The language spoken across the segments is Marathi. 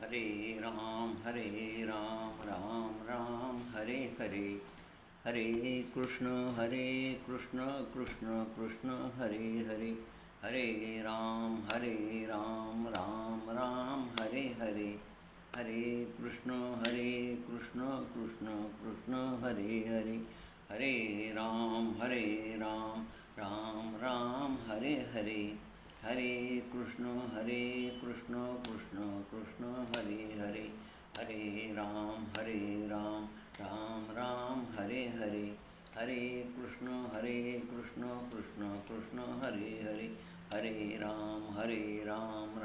हरे राम राम राम हरे हरे हरे कृष्ण कृष्ण कृष्ण हरे हरे हरे राम राम राम हरे हरे हरे कृष्ण कृष्ण कृष्ण हरे हरे हरे राम राम राम हरे हरे हरे कृष्ण कृष्ण कृष्ण हरे हरे हरे राम राम हरे हरे हरे कृष्ण कृष्ण कृष्ण हरे हरे हरे राम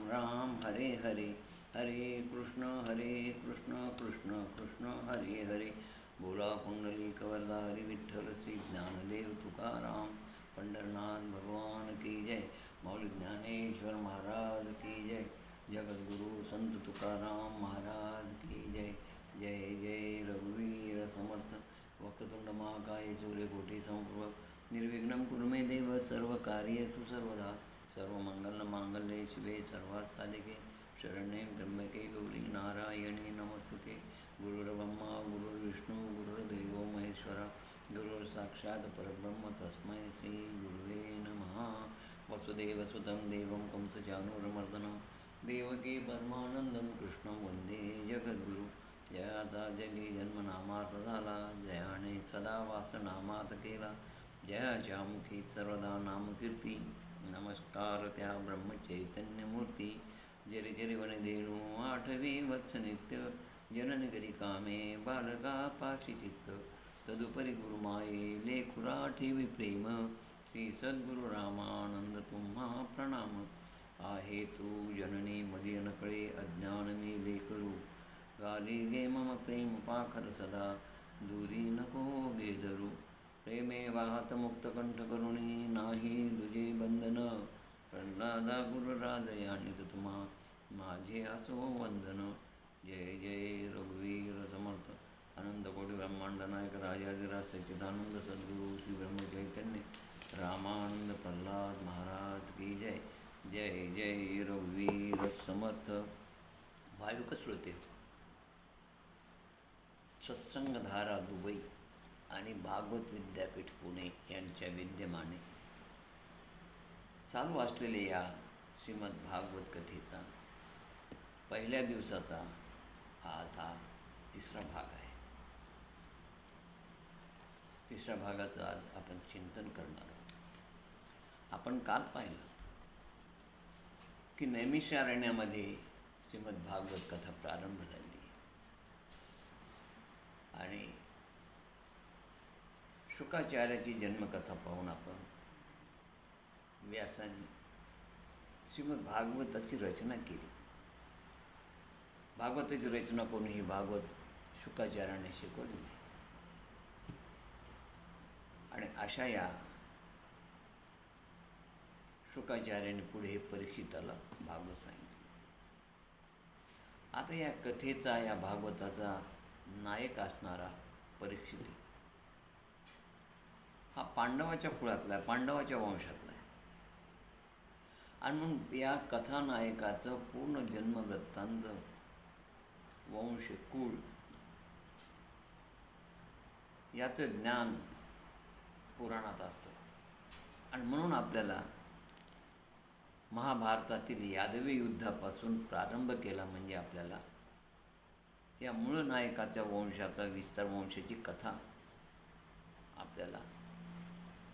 राम हरे हरे हरे कृष्ण कृष्ण कृष्ण हरे हरे बोला पुंडलिक वरदा हरी विठ्ठल श्री ज्ञानदेव तुकाराम पंढरनाथ भगवान की जय। मौली ज्ञानेश्वर महाराज की जय। जगद्गुरु संत तुकाराम महाराज की जय। जय जय रघुवीर समर्थ वक्रतुंड महाकाय सूर्यकोटि समप्रभ निर्विघ्नं कुरु मे देव सर्वकार्येषु सर्वदा सर्वमंगलमांगल्ये शिवे सर्वार्थसाधिके शरण्ये त्र्यंबके गौरी नारायणी नमस्तुते। गुरुर्ब्रह्मा गुरुर्विष्णू गुरुर्देवो महेश्वरा गुरुर्साक्षात् परब्रह्म तस्मै श्री गुरुवे नमः। वसुदेवसुतं देवं कंसचानूरमर्दनं देवकी परमानंदं कृष्णं वंदे जगद्गुरु। जयाचा जगी जन्मनामार्थ झाला, जयाने सदा वासनामात केला, जयाच्या मुखी सर्वदा नामकीर्ती, नमस्कार त्या ब्रह्मचैतन्यमूर्ती। जरी जरी वनदेणू आठवी वत्स नित्य, जननी करी कामे बालका पाशी चित्त, तदुपरी गुरुमाये लेखुरा ठेवी प्रेम, श्री सद्गुरु रामानंद तुम्हा प्रणाम। आहे तू जननी मदी नकळे अज्ञान मी लेकरू, गाली गे मम प्रेम पाखर सदा, दूरी नको बेदरू। प्रेमे वाहत मुक्त कंठ करुणी, नाही दुजे बंधन, प्रल्हादा गुरुराज यानिक तुम्हा माझे असो वंदन। जय जय रघुवीर समर्थ अनंत कोटी ब्रह्मांड नायक राजाधिराज सच्चिदानंद सद्गुरु श्री ब्रह्मचैतन्य रामानंद प्रल्हाद महाराज की जय। जय जय रघुवीर समर्थ। भाविक श्रोते, सत्संगधारा दुबई आणि भागवत विद्यापीठ पुणे यांच्या विद्यमाने चालू असलेल्या या श्रीमद भागवत कथेचा पहिल्या दिवसाचा आज हा तिसरा भाग आहे। तिसऱ्या भागाचं आज आपण चिंतन करणार आहोत। आपण काल पाहिलं की नैमिषारण्यामध्ये श्रीमद भागवत कथा प्रारंभ झाली आणि शुकाचार्याची जन्मकथा पाहून आपण व्यासाने श्रीमद भागवताची रचना केली। भागवताची रचना करून ही भागवत शुकाचार्याने शिकवली आणि अशा या शुकाचार्याने पुढे परीक्षिताला भागवत सांगितलं। आता या कथेचा या भागवताचा नायक असणारा परीक्षित हा पांडवाच्या कुळातला आहे, पांडवाच्या वंशातला आहे आणि म्हणून या कथानायकाचं पूर्ण जन्मवृत्तांत वंश कुळ याचं ज्ञान पुराणात असतं आणि म्हणून आपल्याला महाभारतातील यादवी युद्धापासून प्रारंभ केला म्हणजे आपल्याला या मूळ नायकाच्या वंशाचा विस्तार वंशाची कथा आपल्याला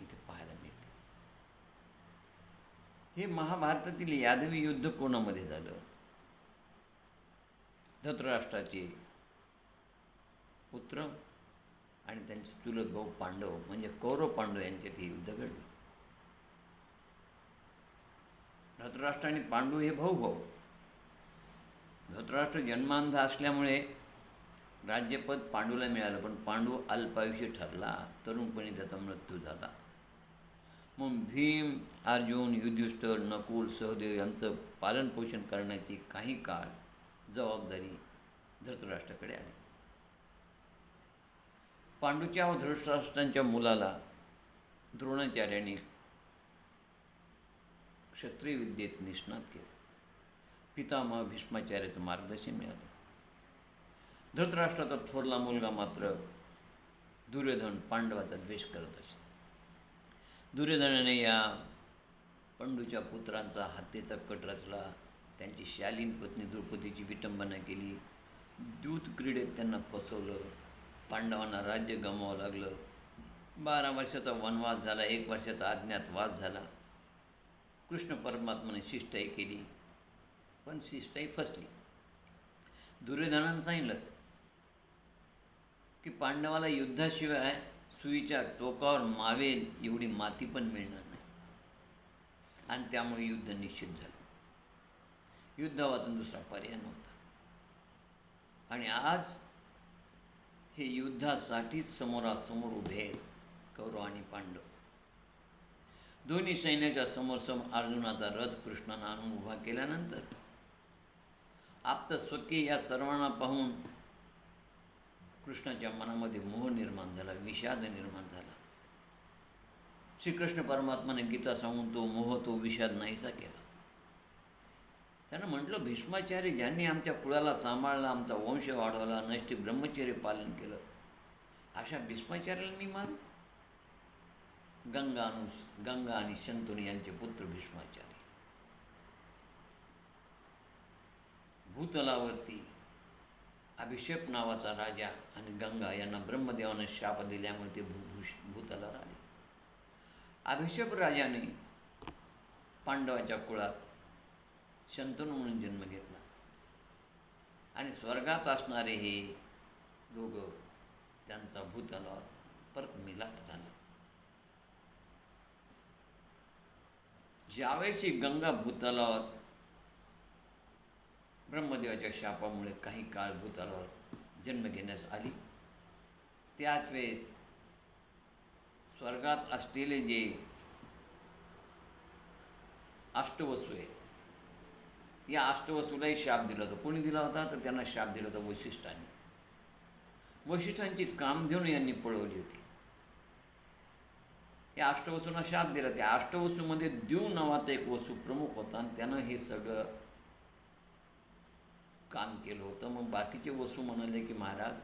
इथे पाहायला मिळते। हे महाभारतातील यादवी युद्ध कोणामध्ये झालं? धृतराष्ट्राचे पुत्र आणि त्यांचे चुलत भाऊ पांडव म्हणजे कौरव पांडव यांच्यात हे युद्ध घडलं। धृतराष्ट्र आणि पांडू हे भाऊ। धृतराष्ट्र जन्मांध असल्यामुळे राज्यपद पांडूला मिळालं, पण पांडू अल्पायुष्य ठरला, तरुणपणी त्याचा मृत्यू झाला। मग भीम, अर्जुन, युधिष्ठिर, नकुल, सहदेव यांचं पालनपोषण करण्याची काही काळ जबाबदारी धृतराष्ट्राकडे आली। पांडूच्या व धृतराष्ट्रांच्या मुलाला द्रोणाचार्यांनी क्षत्रिय विद्येत निष्णात केलं। पितामह भीष्माचार्याचं मार्गदर्शन मिळालं. धृतराष्ट्राचा थोरला मुलगा मात्र दुर्योधन पांडवाचा द्वेष करत असे. दुर्योधनाने या पंडूच्या पुत्रांचा हत्येचा कट रचला. त्यांची शालीन पत्नी द्रौपदीची विटंबना केली. दूत क्रीडेत त्यांना फसवलं. पांडवांना राज्य गमवावं लागलं. 12 वर्षाचा वनवास झाला. 1 वर्षाचा अज्ञातवास झाला. कृष्ण परमात्म्याने शिष्टाई केली, पण शिष्टाई फसली. दुर्योधनानं सांगितलं की पांडवाला युद्धाशिवाय सुईच्या टोकावर मावेल एवढी माती पण मिळणार नाही, आणि त्यामुळे युद्ध निश्चित झालं. युद्धावाचून दुसरा पर्याय नव्हता. आणि आज हे युद्धासाठीच समोरासमोर उभे आहेत कौरव आणि पांडव. दोन्ही सैन्याच्या समोर अर्जुनाचा रथ कृष्णानं आणून उभा केल्यानंतर आप्त स्वकीय या सर्वांना पाहून कृष्णाच्या मनामध्ये मोह निर्माण झाला, विषाद निर्माण झाला. श्रीकृष्ण परमात्माने गीता सांगून तो मोह, तो विषाद नाहीसा केला. त्यानं म्हटलं, भीष्माचार्य ज्यांनी आमच्या कुळाला सांभाळला, आमचा वंश वाढवला, नैष्ठिक ब्रह्मचर्य पालन केलं, अशा भीष्माचार्याला मी मारू? गंगा आणि शंतनू यांचे पुत्र भीष्माचार्य भूतलावरती अभिषेक नावाचा राजा आणि गंगा यांना ब्रह्मदेवाने शाप दिल्यामुळे ते भूतलावर आले. अभिषेक राजाने पांडवाच्या कुळात शंतनू म्हणून जन्म घेतला आणि स्वर्गात असणारे हे दोघं त्यांचा भूतलावर परत मिलाप झाला. ज्यावेळेस गंगा भूतलावर ब्रह्मदेवाच्या शापामुळे काही काळ भूतलावर जन्म घेण्यास आली, त्याच वेळेस स्वर्गात असलेले जे अष्टवसू आहे, या अष्टवसूलाही शाप दिला होता. कोणी दिला होता? तर त्यांना शाप दिला होता वशिष्ठांनी. वशिष्ठांची कामधेनू यांनी पळवली होती. या अष्टवसूंना शाप दिला. त्या अष्टवसूमध्ये द्यू नावाचा एक वसू प्रमुख होता आणि त्यानं हे सगळं काम केलं होतं. मग बाकीचे वसू म्हणाले की महाराज,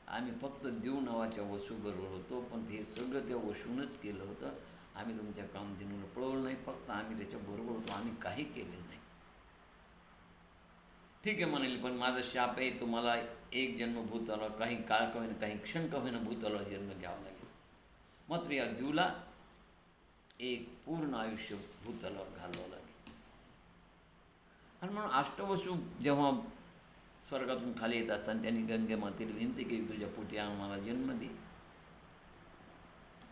आम्ही फक्त द्यू नावाच्या वसूबरोबर होतो, पण हे सगळं त्या वसूनच केलं होतं. आम्ही तुमच्या कामधेनूला पळवलं नाही, फक्त आम्ही त्याच्याबरोबर होतो, आम्ही काही केलेलं नाही. ठीक आहे म्हणाले, पण माझा शाप आहे, तुम्हाला एक जन्म भूतलावर, काही काळ का होईना, काही क्षण का होईना भूतलावर जन्म घ्यावा लागेल. मात्र या द्यूला एक पूर्ण आयुष्य भूतलावर घालवावं लागेल. आणि म्हणून अष्टवसू जेव्हा स्वर्गातून खाली येत असताना त्यांनी गंगे मातेला विनंती केली, तुझ्या पोटी आम्हाला जन्म दे.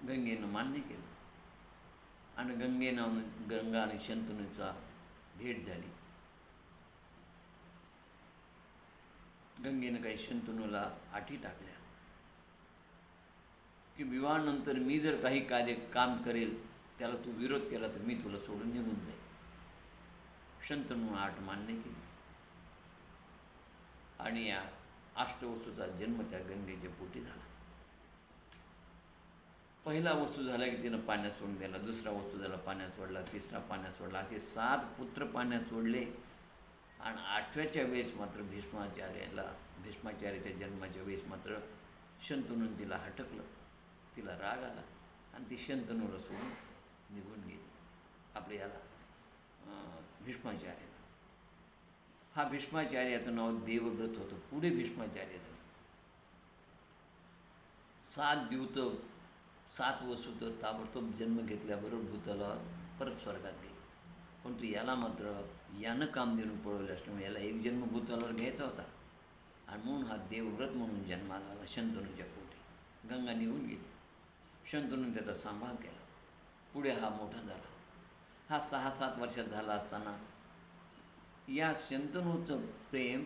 गंगेनं मान्य केलं आणि गंगा आणि शंतनूचा भेट झाली. गंगेनं काही शंतनूला आठी टाकल्या की विवाहानंतर मी जर काही काम करेल त्याला तू विरोध केला तर मी तुला सोडून निघून जाईल. शंतनू आठ मान्य केली आणि या अष्टवसूचा जन्म त्या गंगेच्या पोटी झाला. पहिला वसू झाला की तिनं पाण्यात सोडून दिला, दुसरा वसू झाला पाण्यात सोडला, तिसरा पाण्यात सोडला, असे 7 पुत्र पाण्यात सोडले. आणि 8व्याच्या वेळेस मात्र भीष्माचार्याच्या जन्माच्या वेळेस मात्र शंतनून तिला हटकलं, तिला राग आला आणि ती शंतनूला सोडून निघून गेली. आपल्या याला भीष्माचार्याला. हा भीष्माचार्याचं नाव देवव्रत होतं. पुढे भीष्माचार्य झाले. 7 द्यूत 7 वसू तर ताबडतोब जन्म घेतल्याबरोबर भूतलावर परत स्वर्गात गेले. परंतु याला मात्र यानं कामधेनू पळवलं असल्यामुळे याला एक जन्म भूतलावर घ्यायचा होता आणि म्हणून हा देवव्रत म्हणून जन्माला आला शंतनूच्या पोटी. गंगा निघून गेली. शंतनूने त्याचा सांभाळ केला. पुढे हा मोठा झाला. हा 6-7 वर्षात झाला असताना या शंतनूचं प्रेम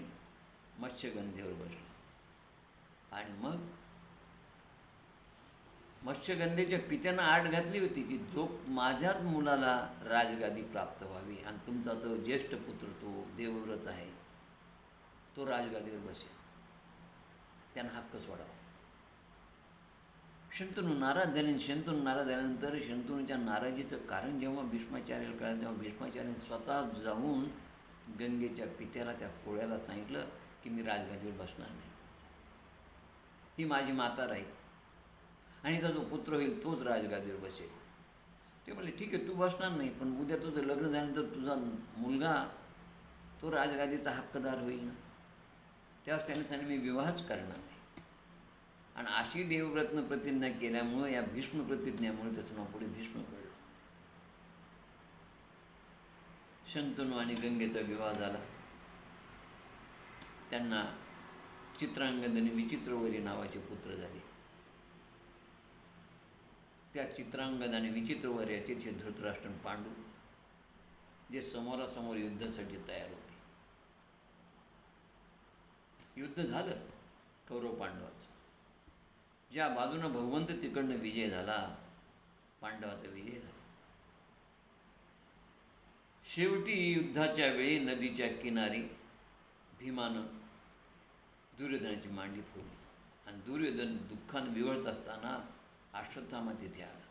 मत्स्यगंधेवर बसलं आणि मग मत्स्यगंधेच्या पित्यानं आट घातली होती की जो माझ्याच मुलाला राजगादी प्राप्त व्हावी आणि तुमचा तो ज्येष्ठ पुत्र तो देवव्रत आहे तो राजगादीवर बसेल, त्यानं हक्क सोडावा. शंतनू नाराज झाले. शंतनू नाराज झाल्यानंतर शंतनूच्या नाराजीचं कारण जेव्हा भीष्माचार्याला कळलं तेव्हा भीष्माचार्याने स्वतः जाऊन गंगेच्या पित्याला, त्या कोळ्याला सांगितलं की मी राजगादीवर बसणार नाही, ही माझी माता राहील आणि तिचा जो पुत्र होईल तोच राजगादीवर बसेल. ते म्हणले ठीक आहे, तू बसणार नाही, पण उद्या तुझं लग्न झाल्यानंतर तुझा मुलगा तो राजगादीचा हक्कदार होईल ना. त्यावेळेस त्याने सांगितलं मी विवाहच करणार नाही. आणि अशी देवव्रतनं प्रतिज्ञा केल्यामुळं, या भीष्म प्रतिज्ञामुळे त्याचं नाव पुढे भीष्म पडलं. शंतनू आणि गंगेचा विवाह झाला. त्यांना चित्रांगद आणि विचित्रवरी नावाचे पुत्र झाले. त्या चित्रांगद आणि विचित्रवर्याचे हे धृतराष्ट्र आणि पांडू, जे समोरासमोर युद्धासाठी तयार होते. युद्ध झालं कौरव पांडवाचं. ज्या बाजूनं भगवंत तिकडनं विजय झाला, पांडवाचा विजय झाला. शेवटी युद्धाच्या वेळी नदीच्या किनारी भीमानं दुर्योधनाची मांडी फोडली आणि दुर्योधन दुःखानं विवळत असताना अश्वत्थामा तिथे आला.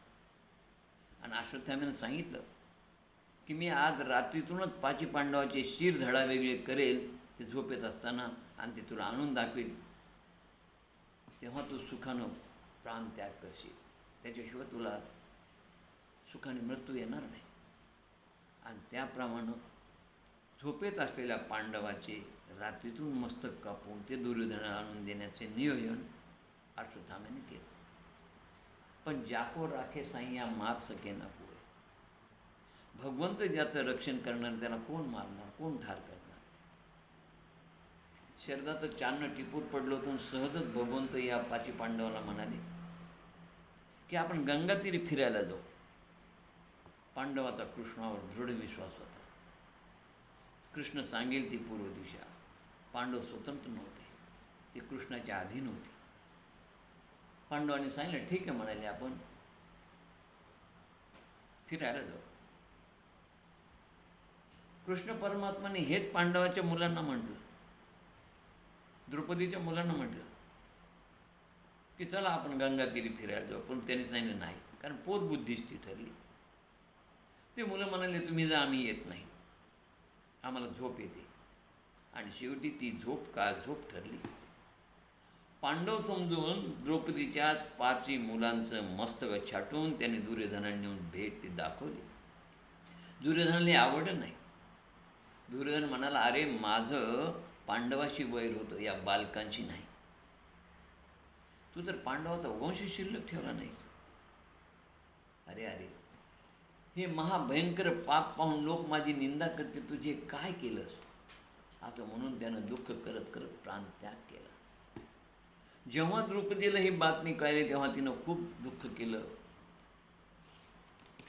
आणि अश्वत्थाम्यानं सांगितलं की मी आज रात्रीतूनच पाची पांडवाचे शिर धडा वेगळे करेल, ते झोपेत असताना, आणि ते तुला आणून दाखवेल, तेव्हा तू सुखानं प्राणत्याग करशील. त्याच्याशिवाय तुला सुखाने मृत्यू येणार नाही. आणि त्याप्रमाणे झोपेत असलेल्या पांडवाचे रात्रीतून मस्तक कापून ते दुर्योधनाला आणून देण्याचे नियोजन अश्वत्थाम्याने केलं. पण जाको राखे साईया मार सके ना कोय. भगवंत ज्याचं रक्षण करणार त्याला कोण मारणार, कोण ठार करणार. शरदाचं चांदणं टिपूर पडलं होतं, सहजच भगवंत या पाची पांडवाला म्हणाले की आपण गंगातीरी फिरायला जाऊ. पांडवाचा कृष्णावर दृढ विश्वास होता. कृष्ण सांगेल ती पूर्व दिशा. पांडव स्वतंत्र नव्हते, ते कृष्णाच्या अधीन होते. पांडवांनी सांगितलं ठीक आहे, म्हणाले आपण फिरायला जाऊ. कृष्ण परमात्माने हेच पांडवाच्या मुलांना म्हटलं, द्रौपदीच्या मुलांना म्हटलं की चला आपण गंगातीरी फिरायला जाऊ. पण त्यांनी सांगितलं नाही, कारण पोटबुद्धीच ती ठरली. ते मुलं म्हणाले तुम्ही जा, आम्ही येत नाही, आम्हाला झोप येते. आणि शेवटी ती झोप झोप ठरली. पांडव समजून द्रौपदीच्या 5 मुलांचं मस्तक छाटून त्यांनी दुर्योधनाला नेऊन भेट ती दाखवली. दुर्योधनाला आवडलं नाही. दुर्योधन म्हणाला अरे माझं पांडवाशी वैर होतं, या बालकांशी नाही. तू तर पांडवाचा वंश शिल्लक ठेवला नाहीस. अरे अरे, हे महाभयंकर पाप पाहून लोक माझी निंदा करते, तुझे काय केलंस, असं म्हणून त्यानं दुःख करत करत प्राणत्याग केला. जेव्हा द्रौपदीला ही बातमी कळली तेव्हा तिनं खूप दुःख केलं.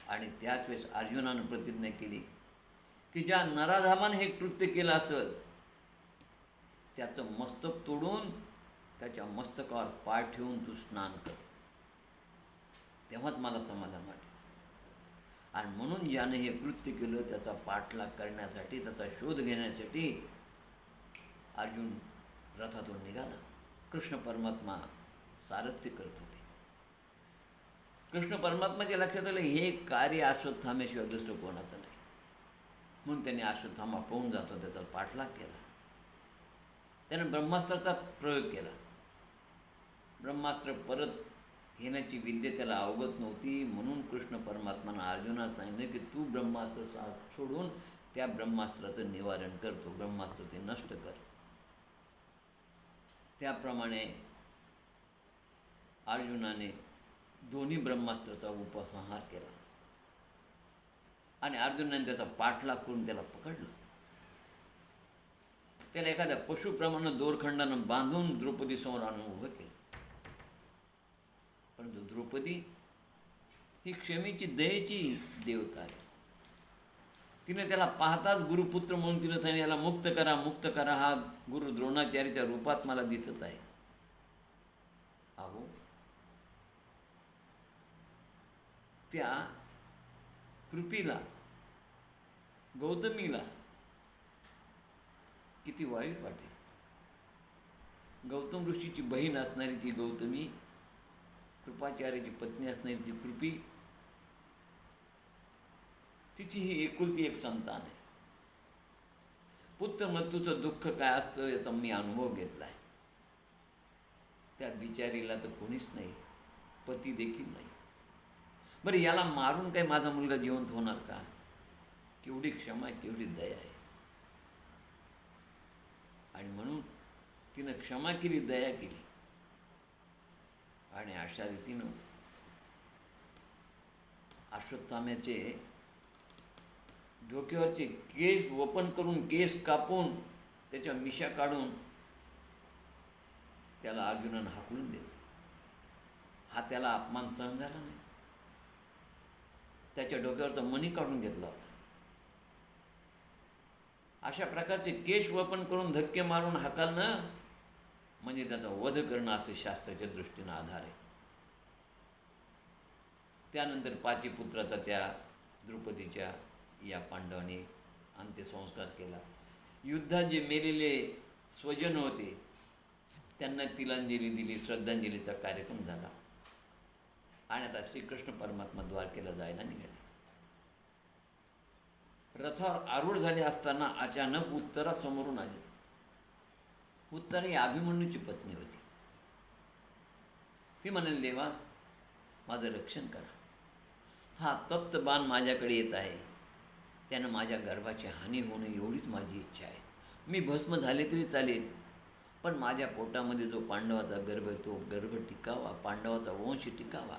आणि त्याच वेळेस अर्जुनानं प्रतिज्ञा केली की ज्या नराधामानं हे कृत्य केलं असेल त्याचं मस्तक तोडून त्याच्या मस्तकावर पाय ठेवून तू स्नान कर, तेव्हाच मला समाधान वाटेल. आणि म्हणून ज्याने हे कृत्य केलं त्याचा पाठलाग करण्यासाठी, त्याचा शोध घेण्यासाठी अर्जुन रथातून निघाला. कृष्ण परमात्मा सारथ्य करत होते. कृष्ण परमात्माच्या लक्षात आलं हे कार्य अश्वत्थाम्याशिवाय दुसरं कोणाचं नाही. म्हणून त्यांनी अश्वत्थामा पळून जातो त्याचा पाठलाग केला. त्याने ब्रह्मास्त्राचा प्रयोग केला. ब्रह्मास्त्र परत घेण्याची विद्या त्याला अवगत नव्हती. म्हणून कृष्ण परमात्मानं अर्जुनाला सांगितलं की तू ब्रह्मास्त्र सोडून त्या ब्रह्मास्त्राचं निवारण करतो, ब्रह्मास्त्र ते नष्ट कर. त्याप्रमाणे अर्जुनाने दोन्ही ब्रह्मास्त्राचा उपसंहार केला आणि अर्जुनाने त्याचा पाठलाग करून त्याला पकडलं. त्याला एखाद्या पशुप्रमाणे दोरखंडानं बांधून द्रौपदीसमोर आणून उभं केलं. परंतु द्रौपदी ही क्षमेची, दयेची देवता आहे. तिने त्याला पाहताच गुरुपुत्र म्हणून तिने सांगितलं याला मुक्त करा, मुक्त करा. हा गुरु द्रोणाचार्याच्या रूपात मला दिसत आहे. अहो, त्या कृपीला, गौतमीला किती वाईट वाटेल. गौतम ऋषीची बहीण असणारी ती गौतमी, कृपाचार्याची पत्नी असणारी ती कृपी, तिची ही एकुलती एक संतान आहे. पुत्रमृत्यूचं दुःख काय असतं याचा मी अनुभव घेतला आहे. त्या बिचारीला तर कोणीच नाही, पती देखील नाही. बरं, याला मारून काय माझा मुलगा जिवंत होणार का? केवढी क्षमा आहे, केवढी दया आहे. आणि म्हणून तिनं क्षमा केली, दया केली. आणि अशा रीतीनं अश्वत्थाम्याचे डोक्यावरचे केस ओपन करून, केस कापून, त्याच्या मिशा काढून त्याला अर्जुनानं हाकलून दिलं. हा त्याला अपमान सहन झाला नाही. त्याच्या डोक्यावरचा मणी काढून घेतला होता. अशा प्रकारचे केश वपन करून, धक्के मारून हाकलणं म्हणजे त्याचा वध करणं, असे शास्त्राच्या दृष्टीनं आधार आहे. त्यानंतर पाचीपुत्राचा त्या द्रौपदीच्या या पांडवांनी अंत्यसंस्कार केला. युद्धात जे मेलेले स्वजन होते त्यांना तिलांजली दिली, श्रद्धांजलीचा कार्यक्रम झाला. आणि आता श्रीकृष्ण परमात्मा द्वारकेला जायला निघाले. रथावर आरूढ झाले असताना अचानक उत्तरा समोरून आली. उत्तरा ही अभिमन्यूची पत्नी होती. ती म्हणाली, देवा माझं रक्षण करा. हा तप्त बाण माझ्याकडे येत आहे, त्यानं माझ्या गर्भाची हानी होणं एवढीच माझी इच्छा आहे. मी भस्म झाले तरी चालेल, पण माझ्या पोटामध्ये जो पांडवाचा गर्भ आहे तो गर्भ टिकावा, पांडवाचा वंश टिकावा.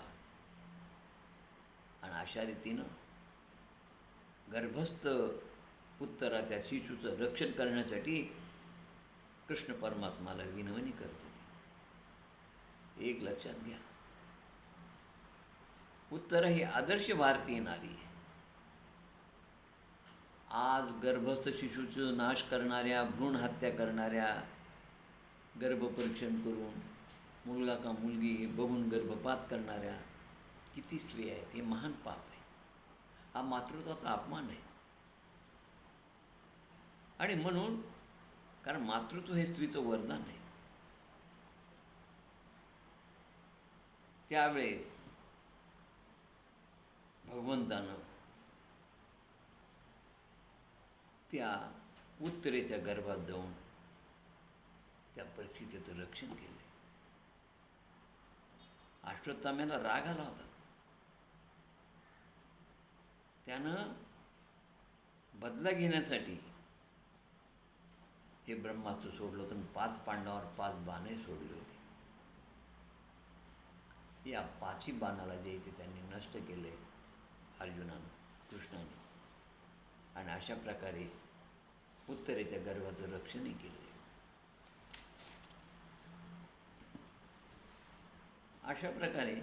आणि अशा रीतीनं गर्भस्थ उत्तरा त्या शिशूचं रक्षण करण्यासाठी कृष्ण परमात्माला विनवणी करत होती. एक लक्षात घ्या, उत्तरा ही आदर्श भारतीय नारी आहे. आज गर्भस्थ शिशूचं नाश करणाऱ्या, भ्रूण हत्या करणाऱ्या, गर्भपरीक्षण करून मुलगा का मुलगी बघून गर्भपात करणाऱ्या किती स्त्रिया आहेत. हे महान पाप आहे. हा मातृत्वाचा अपमान आहे. आणि म्हणून, कारण मातृत्व हे स्त्रीचं वरदान आहे. त्यावेळेस भगवंतानं त्या उत्तरेच्या गर्भात जाऊन त्या परीक्षितेचं रक्षण केले. अश्वत्थाम्याला राग आला होता. त्यानं बदला घेण्यासाठी हे ब्रह्मास्त्र सोडलं होतं. 5 पांडवांवर 5 बाणे सोडली होती. या 5ही बाणाला जे ते त्यांनी नष्ट केले अर्जुनानं, कृष्णाने. आणि अशा प्रकारे उत्तरेच्या गर्भाचं रक्षणही केले. अशा प्रकारे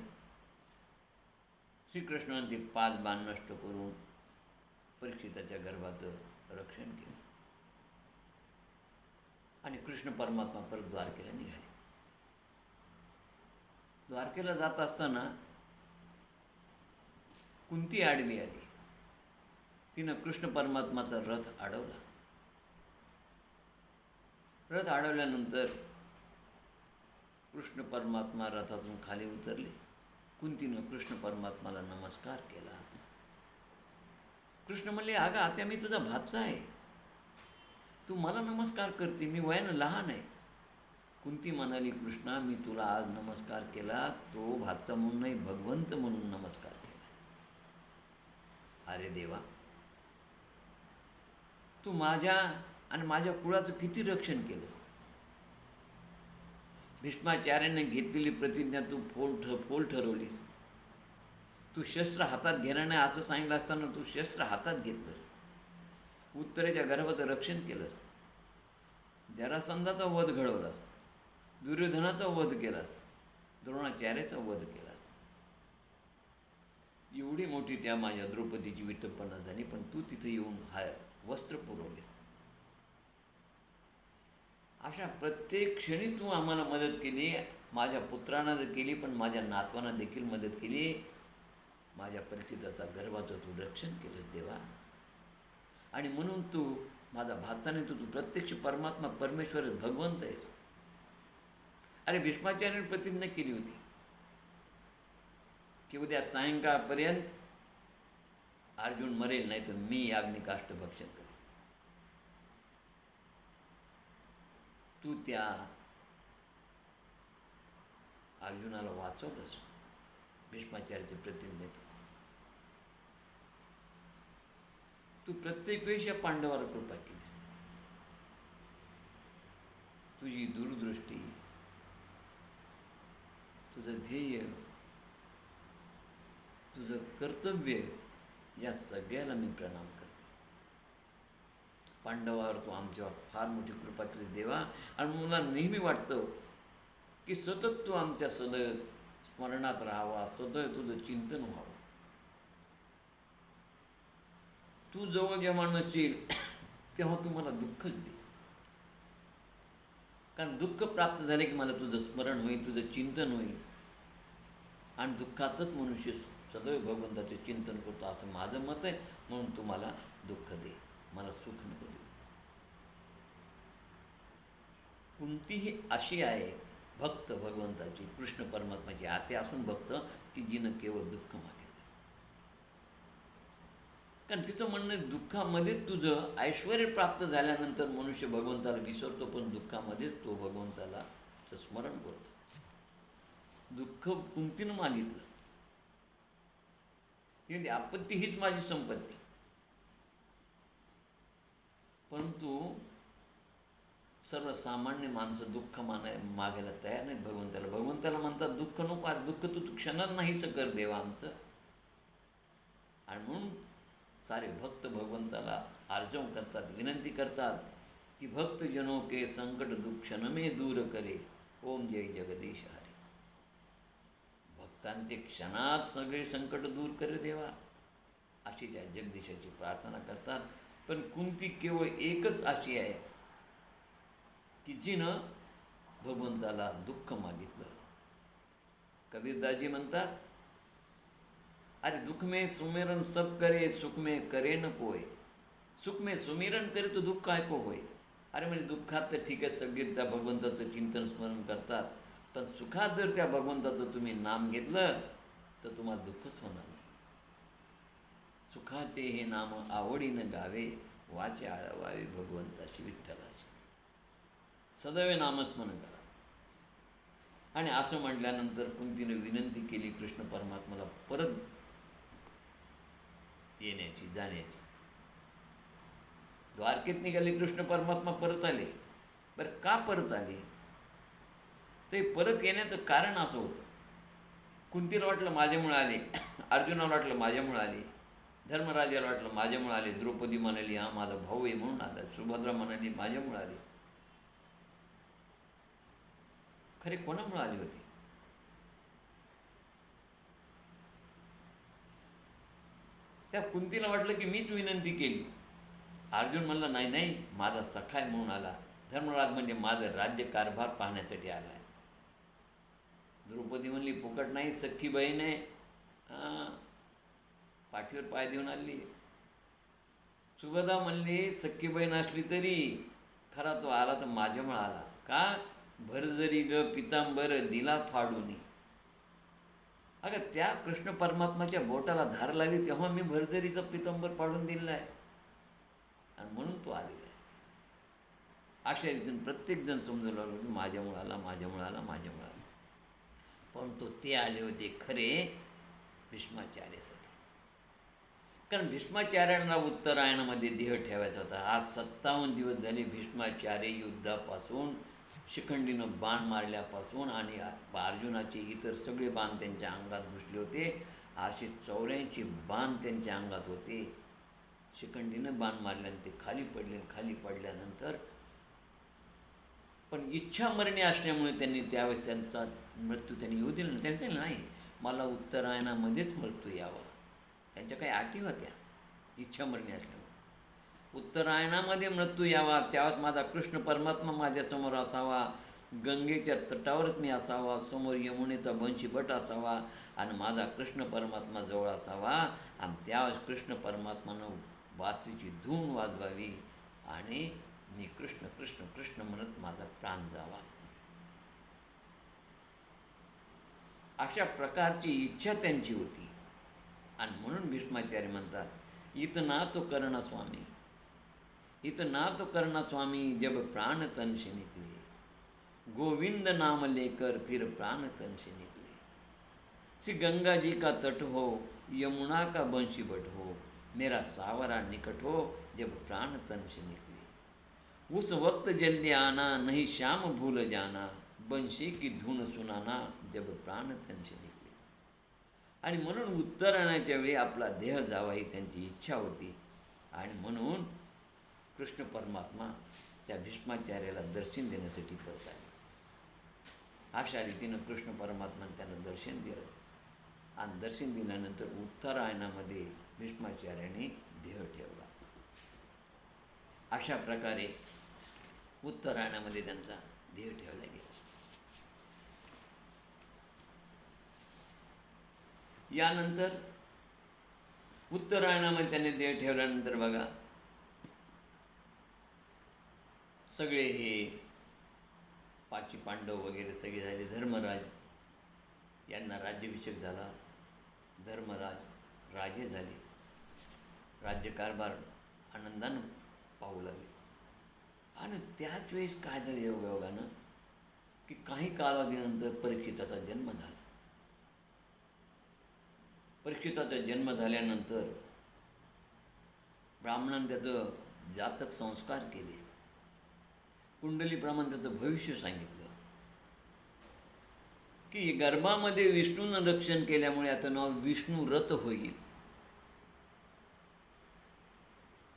श्रीकृष्णाने ते 5 बाण नष्ट करून परीक्षिताच्या गर्भाचं रक्षण केलं. आणि कृष्ण परमात्मा परत द्वारकेला निघाले. द्वारकेला जात असताना कुंती आडवी आली. तिनं कृष्ण परमात्माचा रथ अडवला. रथ अडवल्यानंतर कृष्ण परमात्मा रथातून खाली उतरले. कुंतीनं कृष्ण परमात्माला नमस्कार केला. कृष्ण म्हणले, अगं आत्या, मी तुझा भाचा आहे, तू मला नमस्कार करते, मी वयानं लहान आहे. कुंती म्हणाली, कृष्णा, मी तुला आज नमस्कार केला तो भाचा म्हणून नाही, भगवंत म्हणून नमस्कार केला. अरे देवा, तू माझ्या आणि माझ्या कुळाचं किती रक्षण केलंस. भीष्माचार्याने घेतलेली प्रतिज्ञा तू फोल ठरवलीस. तू शस्त्र हातात घेणार नाही असं सांगितलं असताना तू शस्त्र हातात घेतलंस. उत्तरेच्या गर्भाचं रक्षण केलंस. जरासंधाचा वध घडवलास. दुर्योधनाचा वध केलास. द्रोणाचार्याचा वध केलास. एवढी मोठी त्या माझ्या द्रौपदीची विटंबना झाली, पण तू तिथे येऊन वस्त्र पुरवलेस. अशा प्रत्येक क्षणी तू आम्हाला मदत केली. माझ्या पुत्रांना केली, पण माझ्या नातवांना देखील मदत केली. माझ्या परीक्षिताचा गर्भाचं तू रक्षण केलंस देवा. आणि म्हणून तू माझा भाचा नाही, तू प्रत्यक्ष परमात्मा, परमेश्वर, भगवंत आहेस. अरे भीष्माचार्याने प्रतिज्ञा केली होती की उद्या सायंकाळपर्यंत अर्जुन मरेल, नाही तर मी याज्ञिकाष्ट भक्षण करेन. तू त्या अर्जुनाला वाचवलंस, भीष्माचार्याचे प्रतिनिधित्व. तू प्रत्येक वेळेस या पांडवावर कृपा केलीस. तुझी दूरदृष्टी, तुझं ध्येय, तुझं कर्तव्य, या सगळ्याला मी प्रणाम करते. पांडवावर तू आमच्यावर फार मोठी कृपा केली देवा. आणि मला नेहमी वाटतं की सतत तू आमच्या सदैव स्मरणात राहावा, सदैव तुझं चिंतन व्हावं. तू जवळ जेव्हा नसशील तेव्हा तू मला दुःखच दे. कारण दुःख प्राप्त झाले की मला तुझं स्मरण होईल, तुझं चिंतन होईल. आणि दुःखातच मनुष्य सदैव भगवंताचे चिंतन करतो असं माझं मत आहे. म्हणून तू मला दुःख दे, मला सुख नको देऊ. कोणतीही अशी आहे भक्त भगवंताची, कृष्ण परमात्माची आते असून भक्त की जिनं केवळ दुःख मागितलं. कारण तिचं म्हणणं दुःखामध्येच तुझं ऐश्वर प्राप्त झाल्यानंतर मनुष्य भगवंताला विसरतो, पण दुःखामध्येच तो भगवंताला स्मरण करतो. दुःख कुंतीनं मागितलं, ती म्हणते आपत्ती हीच माझी संपत्ती. परंतु सर्वसामान्य माणसं दुःख मागायला तयार नाहीत भगवंताला. भगवंताला म्हणतात दुःख नको, अरे दुःख तू क्षणात नाहीसं कर देवा आमचं. आणि म्हणून सारे भक्त भगवंताला आर्जव करतात, विनंती करतात की भक्त जनों के संकट दुःख न में दूर करे, ओम जय जगदीश हरे. भक्तांचे क्षणात सगळे संकट दूर करे देवा, अशी त्या जगदीशाची प्रार्थना करतात. पण कुंती केवळ एकच अशी आहे की जिनं भगवंताला दुःख मागितलं. कबीरदासजी म्हणतात, अरे दुख में सुमिरन सब करे, सुख में करे न कोय. सुख में सुमिरन करे तो दुःख ऐको होय. अरे म्हणजे दुःखात तर ठीक आहे, सगळे त्या भगवंताचं चिंतन स्मरण करतात, पण सुखात जर त्या भगवंताचं तुम्ही नाम घेतलं तर तुम्हाला दुःखच होणार नाही. सुखाचे हे नाम आवडीनं गावे, वाचे आळवावे भगवंताची विठ्ठलाची. सदैव नामस्मरण करा. आणि असं म्हटल्यानंतर कुंतीनं विनंती केली कृष्ण परमात्माला परत येण्याची, जाण्याची. द्वारकेत निघाले कृष्ण परमात्मा, परत आले. बरं का परत आले? ते परत येण्याचं कारण असं होतं, कुंतीला वाटलं माझ्यामुळे आले, अर्जुनाला वाटलं माझ्यामुळे आले, धर्मराजाला वाटलं माझ्यामुळे आले, द्रौपदी म्हणाली हा माझा भाऊ आहे म्हणून आला, सुभद्रा म्हणाली माझ्यामुळे आले. खरे कोणामुळे आली होती? त्या कुंतीला वाटलं की मीच विनंती केली. अर्जुन म्हणला नाही नाही, माझा सखाय म्हणून आला. धर्मराज म्हणजे माझं राज्य कारभार पाहण्यासाठी आला आहे. द्रौपदी म्हणली फुकट नाही, सख्खी बहीण आहे, पाठीवर पाय देऊन आली. सुभद्रा म्हणली सख्खी बहीण असली तरी खरा तो आला तर माझ्यामुळे आला. का? भरजरी ग पितांबर दिला फाडून. अगं त्या कृष्ण परमात्माच्या बोटाला धार लागली तेव्हा मी भरजरीचं पितांबर पाडून दिलेलं आहे, आणि म्हणून तो आलेला आहे. अशा रीतीने प्रत्येकजण समजू लागलो माझ्यामुळे आला, माझ्यामुळे आला, माझ्यामुळे आला. परंतु ते आले होते खरे भीष्माचार्यासाठी. कारण भीष्माचार्यांना उत्तरायणामध्ये देह ठेवायचा होता. आज 57 दिवस झाले भीष्माचार्य युद्धापासून, शिखंडीनं बाण मारल्यापासून आणि अर्जुनाचे इतर सगळे बाण त्यांच्या अंगात घुसले होते. असे 84 बाण त्यांच्या अंगात होते. शिखंडीनं बाण मारल्याने ते खाली पडले. खाली पडल्यानंतर पण इच्छा मरणे असल्यामुळे त्यांनी त्यावेळेस त्यांचा मृत्यू त्यांनी येऊ दिला नाही. त्यांचं नाही, मला उत्तरायणामध्येच मृत्यू यावा. त्यांच्या काही अटी होत्या इच्छा मरणे असल्यामुळे. उत्तरायणामध्ये मृत्यू यावा, त्यावेळेस माझा कृष्ण परमात्मा माझ्यासमोर असावा, गंगेच्या तटावरच मी असावा, समोर यमुनेचा बंशीबट असावा आणि माझा कृष्ण परमात्मा जवळ असावा. आणि त्यावेळेस कृष्ण परमात्मानं बासरीची धून वाजवावी आणि मी कृष्ण कृष्ण कृष्ण म्हणत माझा प्राण जावा. अशा प्रकारची इच्छा त्यांची होती. आणि म्हणून भीष्माचार्य म्हणतात इतना तो करना स्वामी, इतना तो करना स्वामी जब प्राण तन से निकले. गोविंद नाम लेकर फिर प्राण तन से निकले। श्री गंगा जी का तट हो, यमुना का बंशी बट हो, मेरा सावरा निकट हो जब प्राण तन से निकले। उस वक्त जल्दी आना, नहीं श्याम भूल जाना, बंशी की धून सुनाना जब प्राण तन से निकले। आणि म्हणून उत्तरायणाच्या वेळी आपला देह जावा ही त्यांची इच्छा होती आणि म्हणून कृष्ण परमात्मा त्या भीष्माचार्याला दर्शन देण्यासाठी परत आले. अशा रीतीनं कृष्ण परमात्माने त्यांना दर्शन दिलं आणि दर्शन दिल्यानंतर उत्तरायणामध्ये भीष्माचार्याने देह ठेवला. अशा प्रकारे उत्तरायणामध्ये त्यांचा देह ठेवला गेला. यानंतर उत्तरायणामध्ये त्यांनी देह ठेवल्यानंतर बघा सगळे हे पाची पांडव वगैरे सगळे झाले. धर्मराज यांना राज्याभिषेक झाला. धर्मराज राजे झाले. राज्यकारभार आनंदानं पाहू लागले. आणि त्याच वेळेस काय झालं योगायोगानं की काही कालावधीनंतर परीक्षिताचा जन्म झाला. परीक्षिताचा जन्म झाल्यानंतर ब्राह्मणाने त्याचं जातक संस्कार केले. कुंडलीप्रमाणे त्याचं भविष्य सांगितलं की गर्भामध्ये विष्णूनं रक्षण केल्यामुळे याचं नाव विष्णुरथ होईल.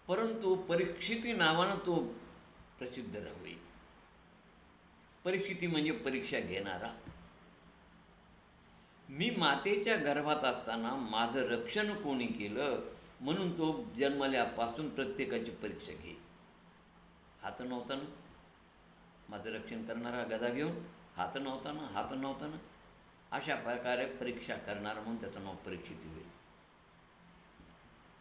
परंतु परीक्षिती नावानं तो प्रसिद्ध होईल. परीक्षिती म्हणजे परीक्षा घेणारा. मी मातेच्या गर्भात असताना माझं रक्षण कोणी केलं म्हणून तो जन्मल्यापासून प्रत्येकाची परीक्षा घे. हात नव्हता ना माझं रक्षण करणारा गदा घेऊन, हात नव्हता ना. अशा प्रकारे परीक्षा करणारा म्हणून त्याचं नाव परीक्षित होईल.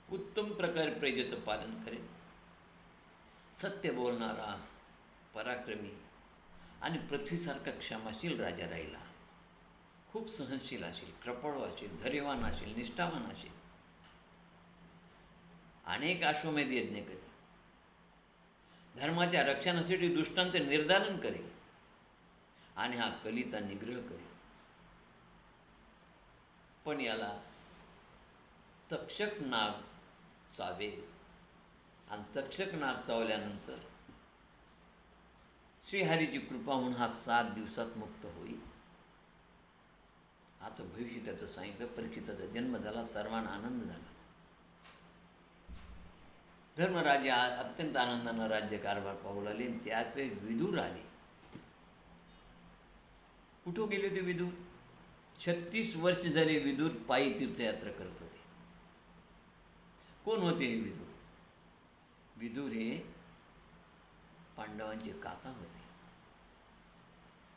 उत्तम प्रकारे प्रजेचं पालन करेल. सत्य बोलणारा, पराक्रमी आणि पृथ्वीसारखा क्षमाशील राजा राहिला. खूप सहनशील असेल, कृपळ असेल, धैर्यवान असेल, निष्ठावान असेल. अनेक अश्वमेध यज्ञ करेल. धर्माच्या रक्षणासाठी दुष्टांचे निर्दालन करेल आणि हा कलीचा निग्रह करेल. पण याला तक्षक नाग चावेल आणि तक्षक नाग चावल्यानंतर श्रीहरीची कृपा म्हणून हा 7 दिवसात मुक्त होईल. आजचं भविष्य त्याचं सांगितलं. परीक्षिताचा जन्म झाला. सर्वांना आनंद झाला. धर्मराजे अत्यंत आनंदानं राज्यकारभार पाहू लागले. त्याच वेळी विदूर आले. कुठं गेले होते विदूर? 36 वर्ष झाले विदूर पायी तीर्थयात्रा करत होते. कोण होते हे विदूर? विदूर हे पांडवांचे काका होते.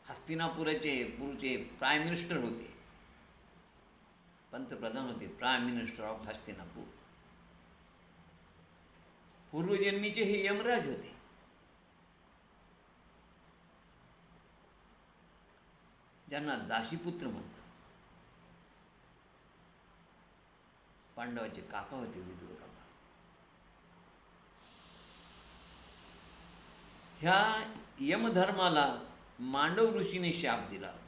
हस्तिनापुराचे पूर्वचे प्राईम मिनिस्टर होते. पंतप्रधान होते. Prime minister of Hastinapur. पूर्वजन्मीचे हे यमराज होते. ज्यांना दाशीपुत्र म्हणतात. पांडवाचे काका होते विदुर काका. ह्या यमधर्माला मांडव ऋषीने शाप दिला होता.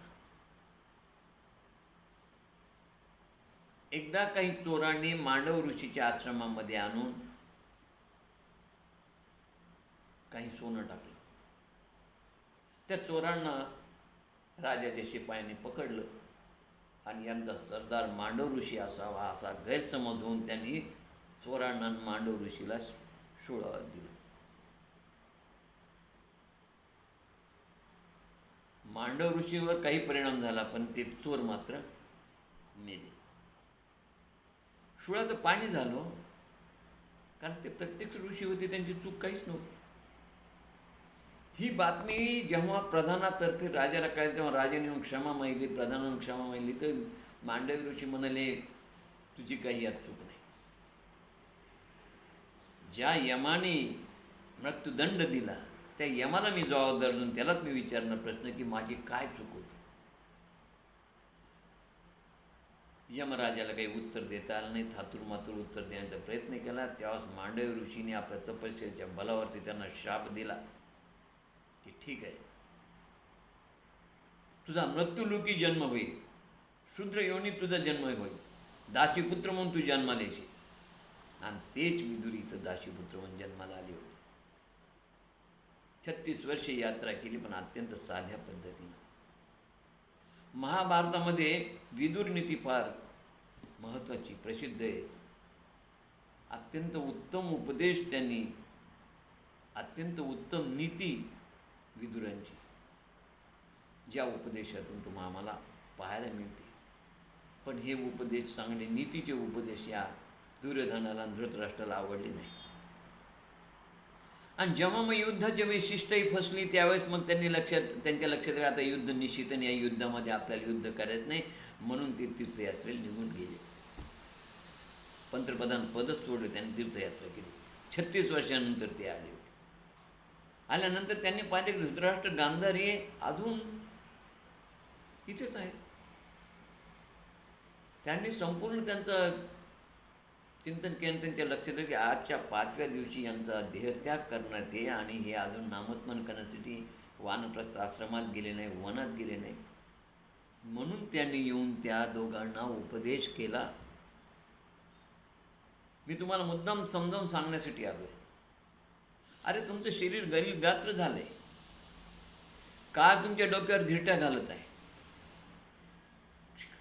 एकदा काही चोरांनी मांडव ऋषीच्या आश्रमामध्ये आणून काही सोनं टाकलं. त्या चोरांना राजाच्या शिपायाने पकडलं आणि यांचा सरदार मांडव ऋषी असावा असा गैरसमज होऊन त्यांनी चोरांना मांडव ऋषीला शिळा दिलं. मांडव ऋषीवर काही परिणाम झाला पण ते चोर मात्र मेले. शिळाचं पाणी झालं कारण ते प्रत्यक्ष ऋषी होते. त्यांची चूक काहीच नव्हती. ही बातमी जेव्हा प्रधानातर्फे राजाला कळली तेव्हा राजाने येऊन क्षमा मागितली. प्रधानानं क्षमा मागितली तर मांडवी ऋषी म्हणाले तुझी काही यात चूक नाही. ज्या यमाने मृत्यूदंड दिला त्या यमाला मी जबाबदार धरून त्यालाच मी विचारणार प्रश्न की माझी काय चूक होती. यमराजाला काही उत्तर देता आलं नाही. थातूरमातूर उत्तर देण्याचा प्रयत्न केला. तेव्हाच मांडवी ऋषीने आपल्या तपस्येच्या बलावरती त्यांना शाप दिला की ठीक आहे तुझा मृत्यूलोकी जन्म होईल, शूद्र योनीत तुझा जन्म होईल, दासीपुत्र म्हणून तू जन्माला येशील. आणि तेच विदुरी इथं दासीपुत्र म्हणून जन्माला आले होते. 36 वर्षे यात्रा केली, पण अत्यंत साध्या पद्धतीनं. महाभारतामध्ये विदुर नीती फार महत्त्वाची, प्रसिद्ध आहे. अत्यंत उत्तम उपदेश त्यांनी, अत्यंत उत्तम नीती विदुरांची, ज्या उपदेशातून तुम्हाला आम्हाला पाहायला मिळते. पण हे उपदेश चांगले नीतीचे उपदेश या दुर्योधनाला आणि धृतराष्ट्राला आवडले नाही. आणि जेव्हा मग युद्धाची विशिष्टही फसली, त्यावेळेस मग त्यांच्या लक्षात आता युद्ध निश्चित, आणि या युद्धामध्ये आपल्याला युद्ध करायचं नाही, म्हणून ते तीर्थयात्रेला निघून गेले. पंतप्रधान पदच सोडले, त्यांनी तीर्थयात्रा केली. 36 वर्षानंतर ते आले होते. आल्यानंतर त्यांनी पाहिले धृतराष्ट्र गांधारी अजून इथेच आहे. त्यांनी संपूर्ण त्यांचं चिंतन केलं. त्यांच्या लक्षात आलं की आजच्या 5व्या दिवशी यांचा देहत्याग करणार ते, आणि हे अजून नामस्मरण करण्यासाठी वानप्रस्थ आश्रमात गेले नाही, वनात गेले नाही. म्हणून त्यांनी येऊन त्या दोघांना उपदेश केला. मी तुम्हाला मुद्दाम समजावून सांगण्यासाठी आलो आहे. अरे तुमचं शरीर गरीब गात्र झालं आहे, काळ तुमच्या डोक्यावर धिरट्या घालत आहे,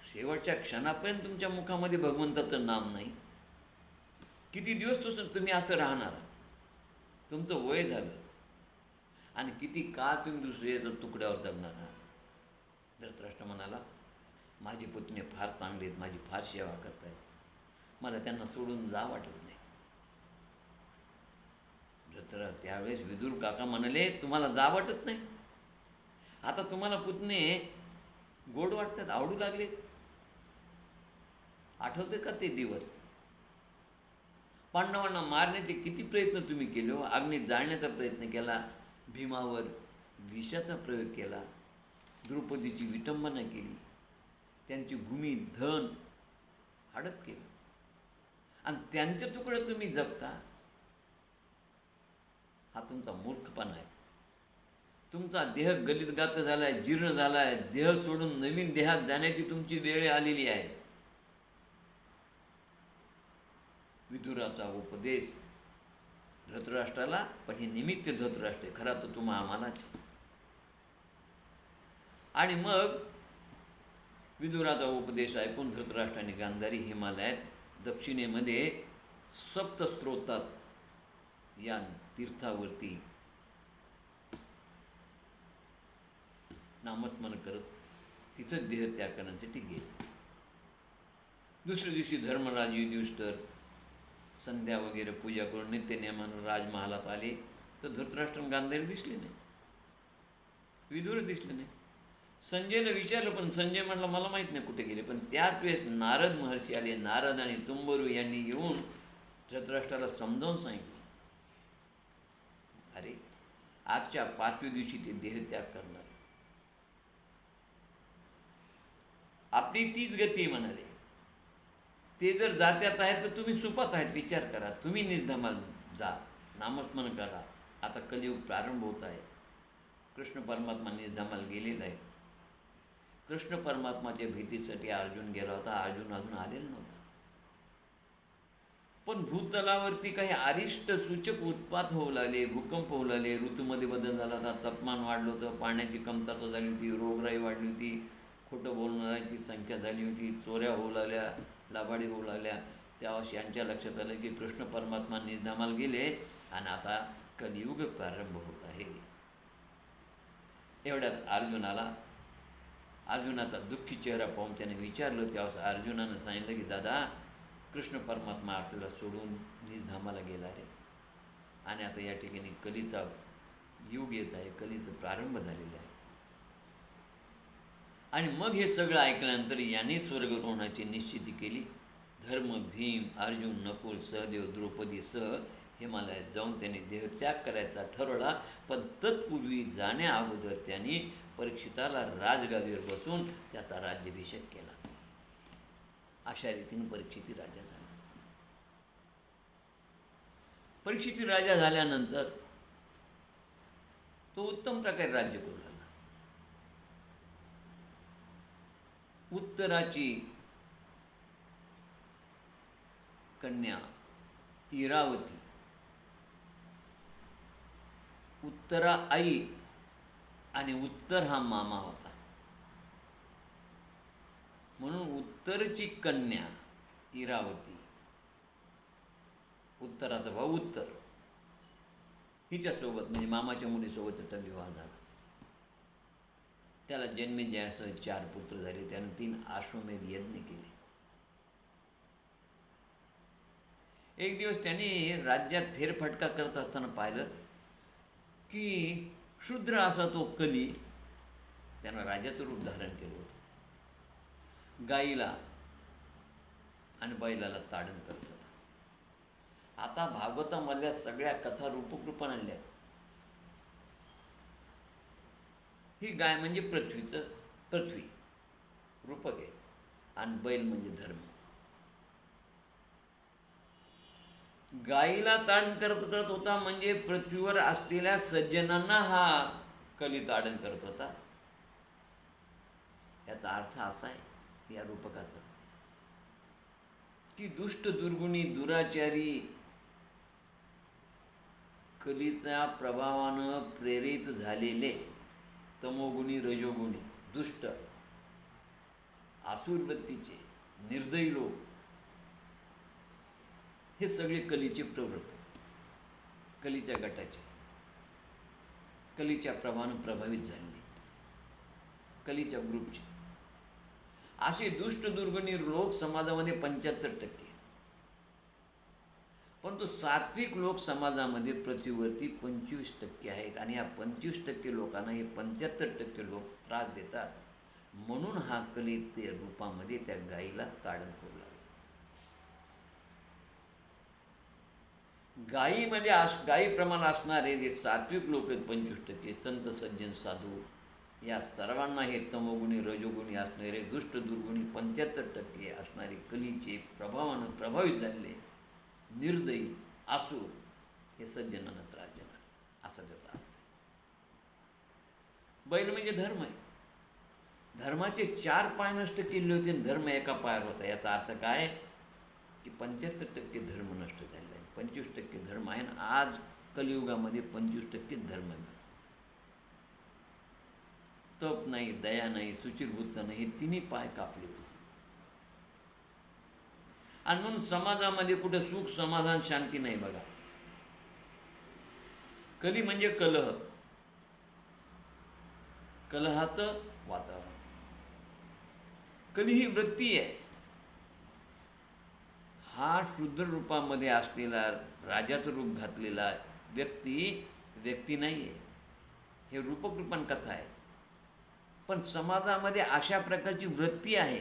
शेवटच्या क्षणापर्यंत तुमच्या मुखामध्ये भगवंताचं नाम नाही. किती दिवस तुम्ही असं राहणार, तुमचं वय झालं, आणि किती काळ तुम्ही दुसऱ्या तुकड्यावर जगणार. धृतराष्ट्र म्हणाला, माझी पुतणे फार चांगली आहेत, माझी फार सेवा करत आहेत, मला त्यांना सोडून जा वाटत नाही. त्यावेळेस विदुर काका म्हणाले, तुम्हाला जा वाटत नाही, आता तुम्हाला पुतणे गोड वाटतात, आवडू लागले. आठवते का ते दिवस? पांडवांना मारण्याचे किती प्रयत्न तुम्ही केले हो. अग्नीत जाळण्याचा प्रयत्न केला, भीमावर विषाचा प्रयोग केला, द्रौपदीची विटंबना केली, त्यांची भूमी धन हडप केलं, आणि त्यांचे तुकडे तुम्ही जपता. हा तुमचा मूर्खपणा आहे. तुमचा देह गलितगात्र झाला आहे, जीर्ण झाला आहे, देह सोडून नवीन देहात जाण्याची तुमची वेळ आलेली आहे. विदुराचा उपदेश धृतराष्ट्राला, पण हे निमित्त धृतराष्ट्र, खरा तर तुम्हा आम्हालाच. आणि मग विदुराचा उपदेश ऐकून धृतराष्ट्राने गांधारी हिमालयात दक्षिणेमध्ये सप्तस्त्रोतात या तीर्थावरती नामस्मरण करत तिथं देहत्याग करण्यासाठी गेले. दुसऱ्या दिवशी धर्मराज युधिष्ठिर संध्या वगैरे पूजा करून नित्यनेमानं राजमहालात आले, तर धृतराष्ट्र गांधारी दिसले नाही, विदुर दिसले नाही. संजयला विचारलं, पण संजय म्हटलं मला माहीत नाही कुठे गेले. पण त्याच वेळेस नारद महर्षी आले. नारद आणि तुंबरू यांनी येऊन धृतराष्ट्राला समजावून सांगितलं, अरे आजच्या 5व्या दिवशी ते देहत्याग करणार, आपली तीच गती म्हणाले. ते जर जात्यात आहेत तर तुम्ही सुपात आहेत, विचार करा. तुम्ही निजधमाल जा, नामस्मरण करा. आता कलियुग प्रारंभ होत आहे. कृष्ण परमात्मा निजधमाल गेलेला आहे. कृष्ण परमात्माच्या भीतीसाठी अर्जुन गेला होता, अर्जुन अजून आलेला नव्हता. पण भूतलावरती काही अरिष्ट सूचक उत्पात होऊ लागले, भूकंप होऊ लागले, ऋतूमध्ये बदल झाला होता, तापमान वाढलं होतं, पाण्याची कमतरता झाली होती, रोगराई वाढली होती, खोटं बोलणाऱ्यांची संख्या झाली होती, चोऱ्या होऊ लागल्या, लाभाडी होऊ लागल्या. त्यावेळेस यांच्या लक्षात आलं की कृष्ण परमात्मा निजधामाला गेले आणि आता कलियुग प्रारंभ होत आहे. एवढ्यात अर्जुनाचा दुःखी चेहरा पाहून त्याने विचारलं. त्यावेळेस अर्जुनानं सांगितलं की दादा, कृष्ण परमात्मा आपल्याला सोडून निजधामाला गेला रे, आणि आता या ठिकाणी कलीचा युग येत आहे, कलीचा प्रारंभ झालेला आहे. आणि मग हे सगळं ऐकल्यानंतर याने स्वर्गरोहणाची निश्चिती केली. धर्म, भीम, अर्जुन, नकुल, सहदेव, द्रौपदीसह हिमालयात जाऊन त्यांनी देहत्याग करायचा ठरवला. पण तत्पूर्वी जाण्या अगोदर त्यांनी परीक्षिताला राजगादीवर बसून त्याचा राज्याभिषेक केला. अशा रीतीने परीक्षिती राजा झाला. परीक्षिती राजा झाल्यानंतर तो उत्तम प्रकारे राज्य करू लागला. उत्तराची कन्या इरावती, उत्तरा आई आणि उत्तर हा मामा होता. म्हणून उत्तरची कन्या इरावती, उत्तराचा भाऊ उत्तर, हिच्यासोबत म्हणजे मामाच्या मुलीसोबत त्याचा विवाह झाला. त्याला जन्मेजयासह 4 पुत्र झाले. त्याने 3 अश्वमेध यज्ञ केले. एक दिवस त्याने राज्यात फेरफटका करत असताना पाहिलं की शूद्र असा तो कली त्यानं राजाचं रूप धारण केलं होतं. गाईला आणि बैलाला ताडण करत होता. आता भागवतामधल्या सगळ्या कथा रूपक आणल्या. ही गाय म्हणजे पृथ्वी रूपक आहे आणि बैल म्हणजे धर्म. गाईला ताडण करत होता म्हणजे पृथ्वीवर असलेल्या सज्जनांना हा कली ताडण करत होता. याचा अर्थ असा आहे या रूपकाचा की दुष्ट, दुर्गुणी, दुराचारी, कलीच्या प्रभावानं प्रेरित झालेले तमोगुणी, रजोगुणी, दुष्ट, आसुर वृत्तीचे, निर्दयी लोक, हे सगळे कलीचे प्रवृत्त, कलीच्या गटाचे, कलीच्या प्रभावानं प्रभावित झालेले, कलीच्या ग्रुपचे असे दुष्ट, दुर्गुणी लोक समाजामध्ये 75%. परंतु सात्विक लोक समाजामध्ये पृथ्वीवरती 25% आहेत. आणि या 25% लोकांना हे 75% लोक त्रास देतात. म्हणून हा कली ते रूपामध्ये त्या गाईला ताडण करू लागला. गायीप्रमाणे असणारे जे सात्विक लोक आहेत 25%, संत, सज्जन, साधू, या सर्वांना हे तमोगुणी, रजोगुणी असणारे, दुष्ट, दुर्गुणी 75% असणारे कलीचे प्रभावानं प्रभावित झालेले निर्दयी, आसूर, हे सज्जनांना त्रास देणार, असा त्याचा अर्थ. बैल म्हणजे धर्म आहे. धर्माचे 4 पाय नष्ट केले होते आणि धर्म एका पायावर होता. याचा अर्थ काय की 75% धर्म नष्ट झालेला आहे, 25% धर्म आहे. आणि आज कलियुगामध्ये 25% धर्म नाही. तप नाही, दया नाही, सुचिरभूतता नाही, हे 3 पाय कापले होते. आणि म्हणून समाजामध्ये कुठं सुख, समाधान, शांती नाही. बघा, कली म्हणजे कलह, कलहाचं वातावरण. कली ही वृत्ती आहे. हा शूद्र रूपामध्ये असलेला, राजाचं रूप घातलेला व्यक्ती नाही आहे. हे रूपक रूपान कथा आहे. पण समाजामध्ये अशा प्रकारची वृत्ती आहे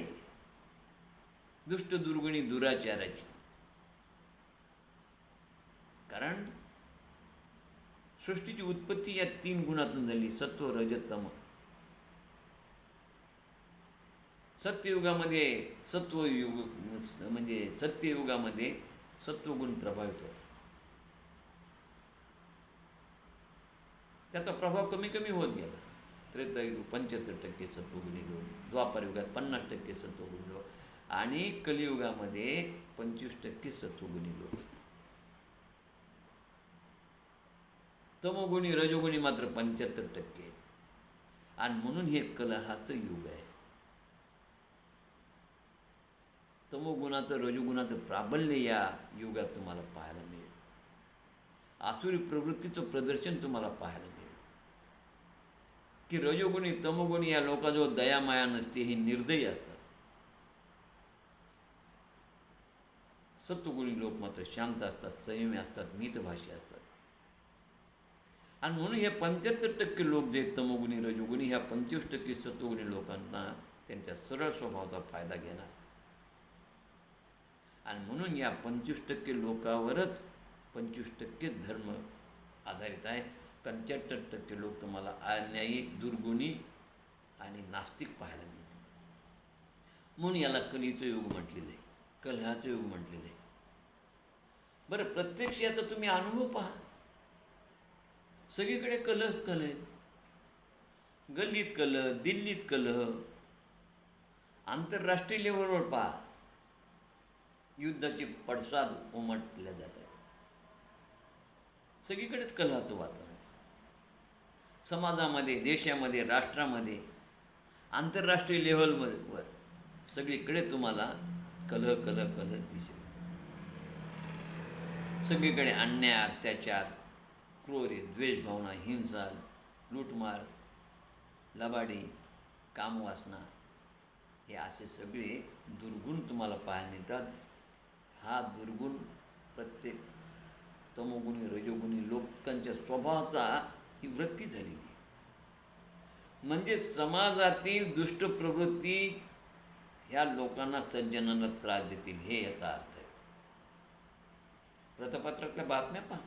दुष्ट, दुर्गुणी, दुराचाराची. कारण सृष्टीची उत्पत्ती या 3 गुणातून झाली, सत्व, रज, तम. सत्ययुगामध्ये सत्ययुगामध्ये सत्वगुण प्रभावित होता. त्याचा प्रभाव कमी कमी होत गेला. त्रेतायुग 75% सत्वगुणी लोक, द्वापारयुगात 50% सत्वगुणी लोक आणि कलियुगामध्ये 25% सत्वगुणी लोक. तमोगुणी, रजोगुणी मात्र 75%. आणि म्हणून हे कलहाचं युग आहे. तमोगुणाचं, रजोगुणाचं प्राबल्य या युगात तुम्हाला पाहायला मिळेल. आसुरी प्रवृत्तीचं प्रदर्शन तुम्हाला पाहायला मिळेल की रजोगुणी, तमोगुणी या लोकांजवळ दयामाया नसते, हे निर्दयी असतात. सत्वगुणी लोक मात्र शांत असतात, संयमी असतात, मितभाषी असतात. आणि म्हणून हे 75% लोक जे तमोगुणी, रजोगुणी, ह्या 25% सत्वगुणी लोकांना त्यांच्या सरळ स्वभावाचा फायदा घेणार. आणि म्हणून या 25% लोकांवरच 25% धर्म आधारित आहे. 75% लोक तुम्हाला अन्यायी, दुर्गुणी आणि नास्तिक पाहायला मिळते. म्हणून याला कलीचं युग म्हटलेलं आहे, कलहाचं युग म्हटलेलं आहे. बरं, प्रत्यक्ष याचा तुम्ही अनुभव पहा. सगळीकडे कलहच कलह आहे. गल्लीत कलह, दिल्लीत कलह, आंतरराष्ट्रीय लेवलवर पहा, युद्धाचे पडसाद उमटले जात आहेत. सगळीकडेच कलहाचं वातावरण, समाजामध्ये, देशामध्ये, राष्ट्रामध्ये, आंतरराष्ट्रीय लेव्हलवर सगळीकडे तुम्हाला कलह कलह कलह दिसेल. सगळीकडे अन्याय, अत्याचार, क्रूर, द्वेषभावना, हिंसा, लूटमार, लबाडी, कामवासना, हे असे सगळे दुर्गुण तुम्हाला पाहायला मिळतात. हा दुर्गुण प्रत्येक तमोगुणी, रजोगुणी लोकांच्या स्वभावाचा ही वृत्ती झालेली आहे. म्हणजे समाजातील दुष्ट प्रवृत्ती ह्या लोकांना, सज्जनांना त्रास देतील, हे याचा अर्थ आहे. वृत्तपत्रातल्या बातम्या पहा,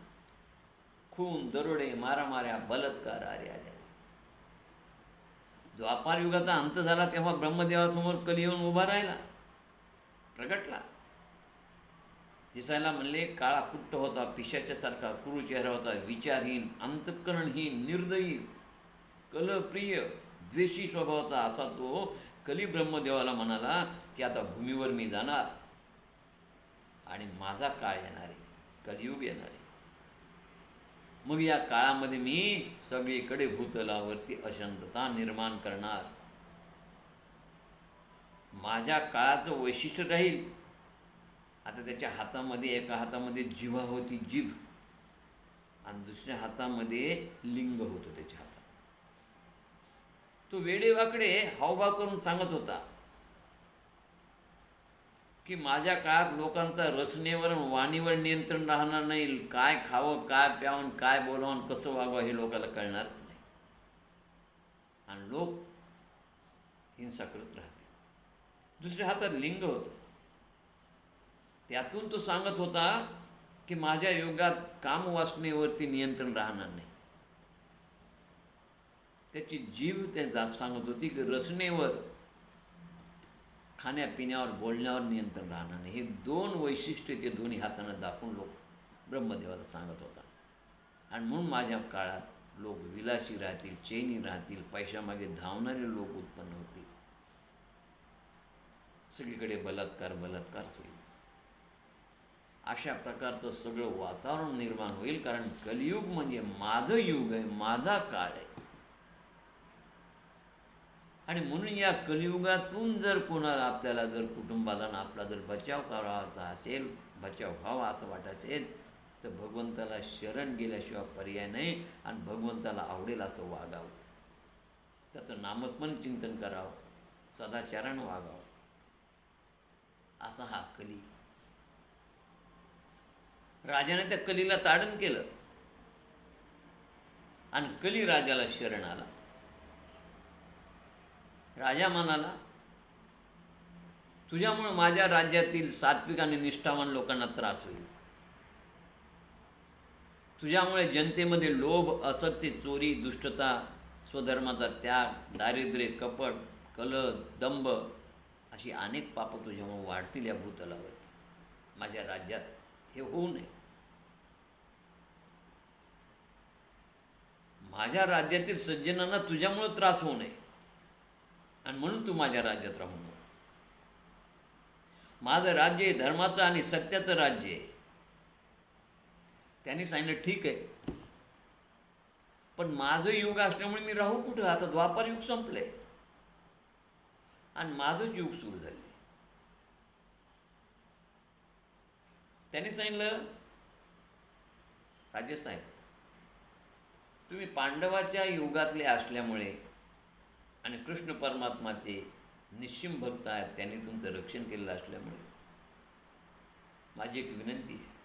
खून, दरोडे, मारामाऱ्या, बलात्कार, अरे अरे. द्वापार युगाचा अंत झाला तेव्हा ब्रह्मदेवासमोर कली येऊन उभा राहिला, प्रगटला. दिसायला म्हणले काळा कुट्ट होता, पिशाच्यासारखा क्रूर चेहरा होता, विचारहीन, अंतःकरणहीन, निर्दयी, कलप्रिय, द्वेषी स्वभावाचा असा तो कली ब्रह्मदेवाला म्हणाला की आता भूमीवर मी जाणार आणि माझा काळ येणार आहे, कलियुग येणार आहे. मग या काळामध्ये मी सगळीकडे भूतलावरती अशांतता निर्माण करणार. माझ्या काळाचं वैशिष्ट्य राहील. आता त्याच्या हातामध्ये, एका हातामध्ये जिव्हा होती, जीभ, आणि दुसऱ्या हातामध्ये लिंग होतं त्याच्या हातात. तो वेडेवाकडे हावभाव करून सांगत होता की माझ्या काळात लोकांचा रचनेवर, वाणीवर नियंत्रण राहणार नाही. काय खावं, काय प्यावं, काय बोलावं, कसं वागावं हे लोकांना कळणारच नाही, आणि लोक हिंसा करत राहतील. दुसऱ्या हातात लिंग होतं. त्यातून तो सांगत होता की माझ्या युगात कामवासनेवरती नियंत्रण राहणार नाही. त्याची जीभ ते सांगत होती की रचनेवर, खाण्यापिण्यावर, बोलण्यावर नियंत्रण राहणार नाही. हे दोन वैशिष्ट्य ते दोन्ही हातानं दाखवून लोक ब्रह्मदेवाला सांगत होता. आणि म्हणून माझ्या काळात लोक विलासी राहतील, चैनी राहतील, पैशामागे धावणारे लोक उत्पन्न होतील. सगळीकडे बलात्कार होईल. अशा प्रकारचं सगळं वातावरण निर्माण होईल. कारण कलियुग म्हणजे माझं युग आहे, माझा काळ आहे. आणि म्हणून या कलियुगातून जर कोणाला, आपल्याला जर कुटुंबाला आपला जर बचाव करावाचा असेल, बचाव व्हावा असं वाटत असेल, तर भगवंताला शरण गेल्याशिवाय पर्याय नाही. आणि भगवंताला आवडेल असं वागावं, त्याचं नामस्मरण चिंतन करावं, सदाचरण वागावं. असा हा कली. राजाने त्या कलीला ताडन केलं आणि कली राजाला शरण आला. राजा म्हणाला, तुझ्यामुळे माझ्या राज्यातील सात्विक आणि निष्ठावान लोकांना त्रास होईल. तुझ्यामुळे जनतेमध्ये लोभ, असत्य, चोरी, दुष्टता, स्वधर्माचा त्याग, दारिद्र्य, कपट, कलह, दंभ अशी अनेक पापं तुझ्यामुळे वाढतील या भूतलावरती. माझ्या राज्यात हे होऊ नये. माझ्या राज्यातील सज्जनांना तुझ्यामुळे त्रास होऊ नये, आणि म्हणून तू माझ्या राज्यात राहू नको. माझं राज्य आहे धर्माचं आणि सत्याचं राज्य आहे. त्यांनी सांगितलं ठीक आहे, पण माझं युग असल्यामुळे मी राहू कुठं? आता द्वापार युग संपलंय आणि माझंच युग सुरू झाले. त्यांनी सांगितलं, राजेसाहेब तुम्ही पांडवाच्या युगातले असल्यामुळे आणि कृष्ण परमात्माचे निश्चिम भक्त आहेत, त्यांनी तुमचं रक्षण केलेलं असल्यामुळे माझी एक विनंती आहे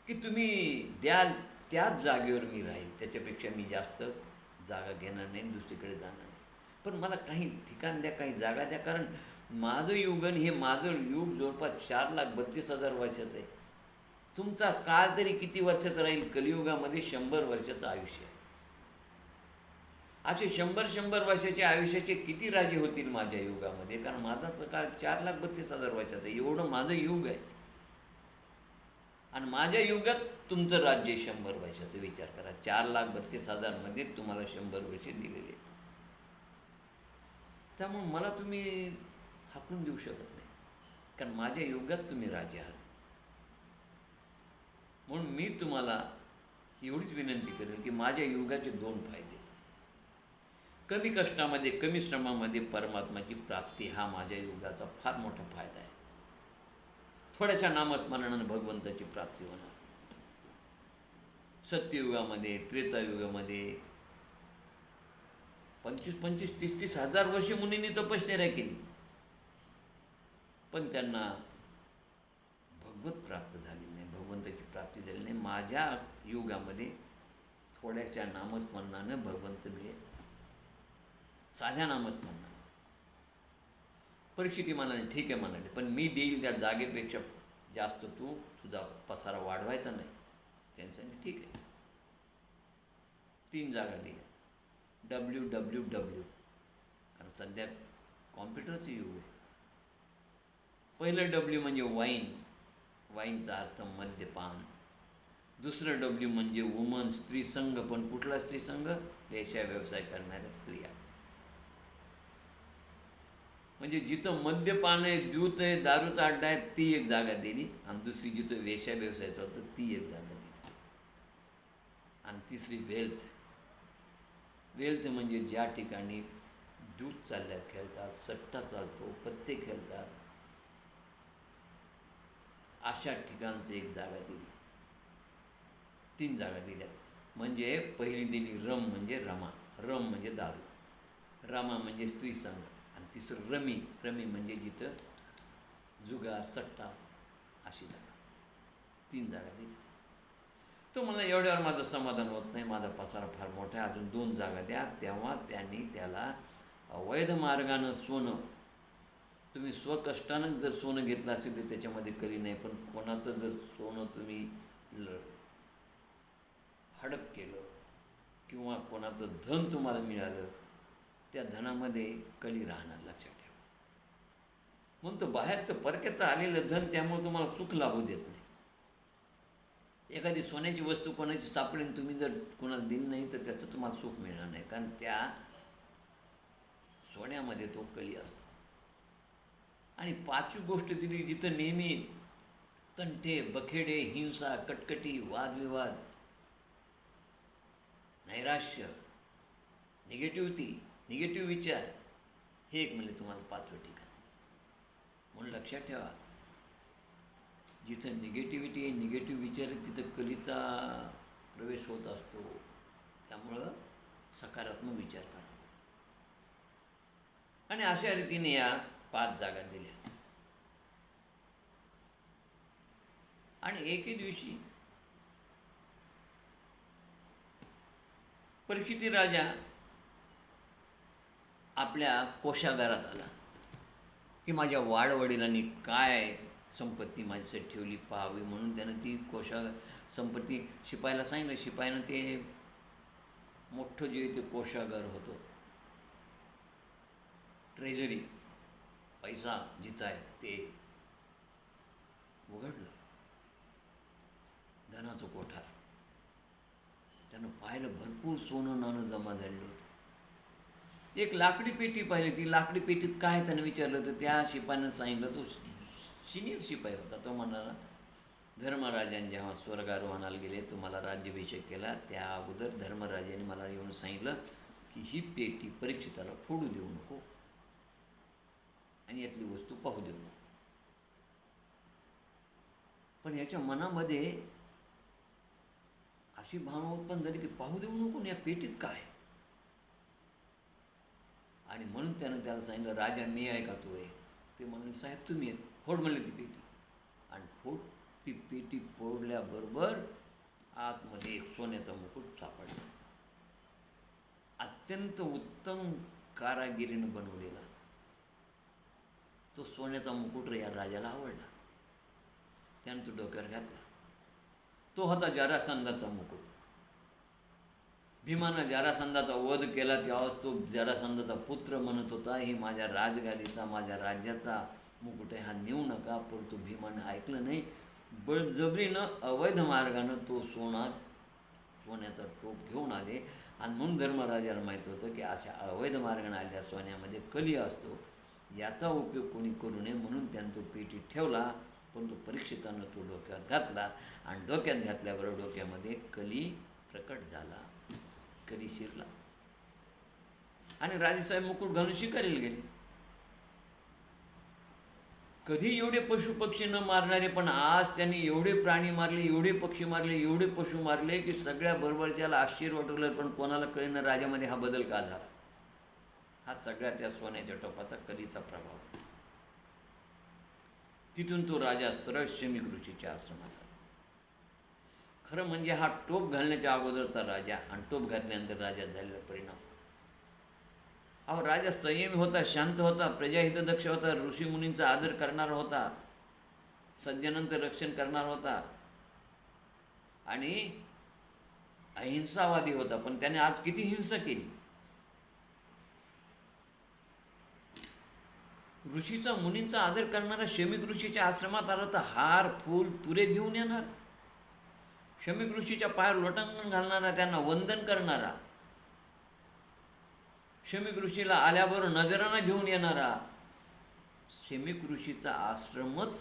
की तुम्ही द्याल त्याच जागेवर मी राहील, त्याच्यापेक्षा मी जास्त जागा घेणार नाही, दुसरीकडे जाणार नाही. पण मला काही ठिकाण द्या, काही जागा द्या, कारण माझं युगन हे माझं युग जवळपास 4,32,000 वर्षाचं आहे. तुमचा काळ तरी किती वर्षाचा राहील? कलियुगामध्ये 100 वर्षाचं आयुष्य आहे. असे 100 वर्षाच्या आयुष्याचे किती राजे होतील माझ्या युगामध्ये? कारण माझा काळ 4,32,000 वर्षाचा आहे, एवढं माझं युग आहे. आणि माझ्या युगात तुमचं राज्य 100 वर्षाचा. विचार करा, 4,32,000 मध्ये तुम्हाला 100 वर्षे दिलेले. त्यामुळे मला तुम्ही हाकलून देऊ शकत नाही, कारण माझ्या युगात तुम्ही राजे आहात. म्हणून मी तुम्हाला एवढीच विनंती करेन की माझ्या युगाचे 2 फायदे. कमी कष्टामध्ये, कमी श्रमामध्ये परमात्माची प्राप्ती हा माझ्या युगाचा फार मोठा फायदा आहे. थोड्याशा नामस्मरणानं भगवंताची प्राप्ती होणार. सत्ययुगामध्ये, त्रेतायुगामध्ये 25-25, 30-30 हजार वर्षे मुनींनी तपश्चर्या केली, पण त्यांना भगवत प्राप्त झाली नाही, भगवंताची प्राप्ती झाली नाही. माझ्या युगामध्ये थोड्याशा नामस्मरणानं भगवंत मिळेल, साध्या नामस्मरणानं. परिस्थिती म्हणाली ठीक आहे म्हणाले, पण मी देईल त्या जागेपेक्षा जास्त तू तुझा पसारा वाढवायचा नाही. त्यांचं ठीक आहे. 3 जागा दिल्या. WWW, कारण सध्या कॉम्प्युटरचं युग आहे. पहिलं W म्हणजे वाईन, वाईनचा अर्थ मद्यपान. दुसरं W म्हणजे वुमन, स्त्रीसंघ. पण कुठला स्त्रीसंघ? वेश्या व्यवसाय करणाऱ्या स्त्रिया. म्हणजे जिथं मद्यपान आहे, द्यूत आहे, दारूचा अड्डा आहे, ती एक जागा दिली. आणि दुसरी जिथं वेश्या व्यवसायाचा होतं ती एक जागा दिली. आणि तिसरी वेल्थ. वेल्थ म्हणजे ज्या ठिकाणी दूध चालल्यात खेळतात, सट्टा चालतो, पत्ते खेळतात, अशा ठिकाणचं एक जागा दिली. 3 जागा दिल्या. म्हणजे पहिली दिली रम म्हणजे रमा, रम म्हणजे दारू, रमा म्हणजे स्त्रीसंघ, आणि तिसरं रमी, रमी म्हणजे जिथं जुगार, सट्टा, अशी जागा. 3 जागा दिल्या. तो मला एवढ्यावर माझं समाधान होत नाही, माझा पसारा फार मोठा आहे, अजून 2 जागा द्या. तेव्हा त्यांनी त्याला अवैध मार्गानं सोनं, तुम्ही स्वकष्टानं जर सोनं घेतलं असेल तर त्याच्यामध्ये कली नाही, पण कोणाचं जर सोनं तुम्ही हडप केलं किंवा कोणाचं धन तुम्हाला मिळालं, त्या धनामध्ये कली राहणार, लक्षात ठेवा. म्हणून तर बाहेरचं परक्याचं आलेलं धन त्यामुळे तुम्हाला सुख लाभू देत नाही. एखादी सोन्याची वस्तू कोणाची सापडेल, तुम्ही जर कोणाला दिली नाही तर त्याचं तुम्हाला सुख मिळणार नाही, कारण त्या सोन्यामध्ये तो कली असतो. आणि 5वी गोष्ट दिली जिथं नेहमी तंटे, बखेडे, हिंसा, कटकटी, वादविवाद, नैराश्य, निगेटिव्ह विचार, हे एक म्हणजे तुम्हाला 5वं ठिकाण. म्हणून लक्षात ठेवा, जिथं निगेटिव्हिटी आहे, निगेटिव्ह विचार आहे, तिथं कलीचा प्रवेश होत असतो. त्यामुळं सकारात्मक विचार करा. आणि अशा रीतीने या 5 जागा दिल्या. आणि एके दिवशी परीक्षित राजा आपल्या कोशागारात आला की माझ्या वाडवडिलांनी काय संपत्ती माझ्यासाठी ठेवली पाहावी, म्हणून त्यानं ती संपत्ती शिपायाला सांगितलं. शिपायानं ते मोठं जे ते कोशागार होतं, ट्रेझरी, पैसा जिथं आहे ते उघडलं, धनाचं कोठार. त्यानं पाहिलं भरपूर सोनं नाणं जमा झालेलं होतं. एक लाकडी पेटी पाहिली. ती लाकडी पेटीत काय त्यानं विचारलं तर त्या शिपायानं सांगितलं, तो सिनियर शिपाई होता, तो म्हणाला धर्मराजांनी जेव्हा स्वर्गारोहणाला गेले, तुम्हाला राज्याभिषेक केला, त्या अगोदर धर्मराजांनी मला येऊन सांगितलं की ही पेटी परीक्षिताला फोडू देऊ नको आणि यातली वस्तू पाहू देऊ नको. पण याच्या मनामध्ये अशी भावना उत्पन्न झाली की पाहू देऊ नको, या पेटीत काय. आणि म्हणून त्यानं त्याला सांगितलं, राजा मी आहे का तू आहे. ते म्हणाले साहेब तुम्ही आहेत. फोड म्हणले ती पेटी. आणि ती पेटी फोडल्याबरोबर आतमध्ये एक सोन्याचा मुकुट सापडला, अत्यंत उत्तम कारागिरीनं बनवलेला. तो सोन्याचा मुकुट या राजाला आवडला. त्यानं तो डोक्यावर घातला. तो होता जरासंधाचा मुकुट. भीमानं जरासंधाचा वध केला तेव्हाच तो जरासंधाचा पुत्र म्हणत होता, ही माझ्या राजगादीचा, माझ्या राज्याचा मुकुट आहे, हा नेऊ नका. परंतु भीमानं ऐकलं नाही. बळजबरीनं अवैध मार्गानं तो सोन्याचा टोप घेऊन आले आणि म्हणून धर्मराजाला माहीत होतं की अशा अवैध मार्गाने आलेल्या सोन्यामध्ये कली असतो, याचा उपयोग कोणी करू नये म्हणून त्यानं तो पेटी ठेवला. पण तो परीक्षितानं तो डोक्यावर घातला आणि डोक्यात घातल्याबरोबर डोक्यामध्ये कली प्रकट झाला, कली शिरला आणि राजेसाहेब मुकुट घालून शिकारीला गेले. कधी एवढे पशुपक्षी न मारणारे, पण आज त्यांनी एवढे प्राणी मारले, एवढे पक्षी मारले, एवढे पशु मारले की सगळ्या बरोबरच्याला आश्चर्य वाटवलं, पण कोणाला कळेना राजामध्ये हा बदल का झाला. हा सगळ्या त्या सोन्याच्या टोपाचा कलीचा प्रभाव. तिथून तो राजा सरळ शमीक ऋषीच्या आश्रमात आला. खरं म्हणजे हा टोप घालण्याच्या अगोदरचा राजा आणि टोप घातल्यानंतर राजात झालेला परिणाम. अहो, राजा संयमी होता, शांत होता, प्रजाहितदक्ष होता, ऋषीमुनींचा आदर करणारा होता, सज्जनांचं रक्षण करणारा होता आणि अहिंसावादी होता. पण त्याने आज किती हिंसा केली. ऋषीचा मुनींचा आदर करणारा शमीक ऋषीच्या आश्रमात आला तर हार फूल तुरे घेऊन येणार, शमीक ऋषीच्या पायावर लोटांगण घालणारा, त्यांना वंदन करणारा, शमीक ऋषीला आल्याबरोबर नजराना घेऊन येणारा. शमीक ऋषीचा आश्रमच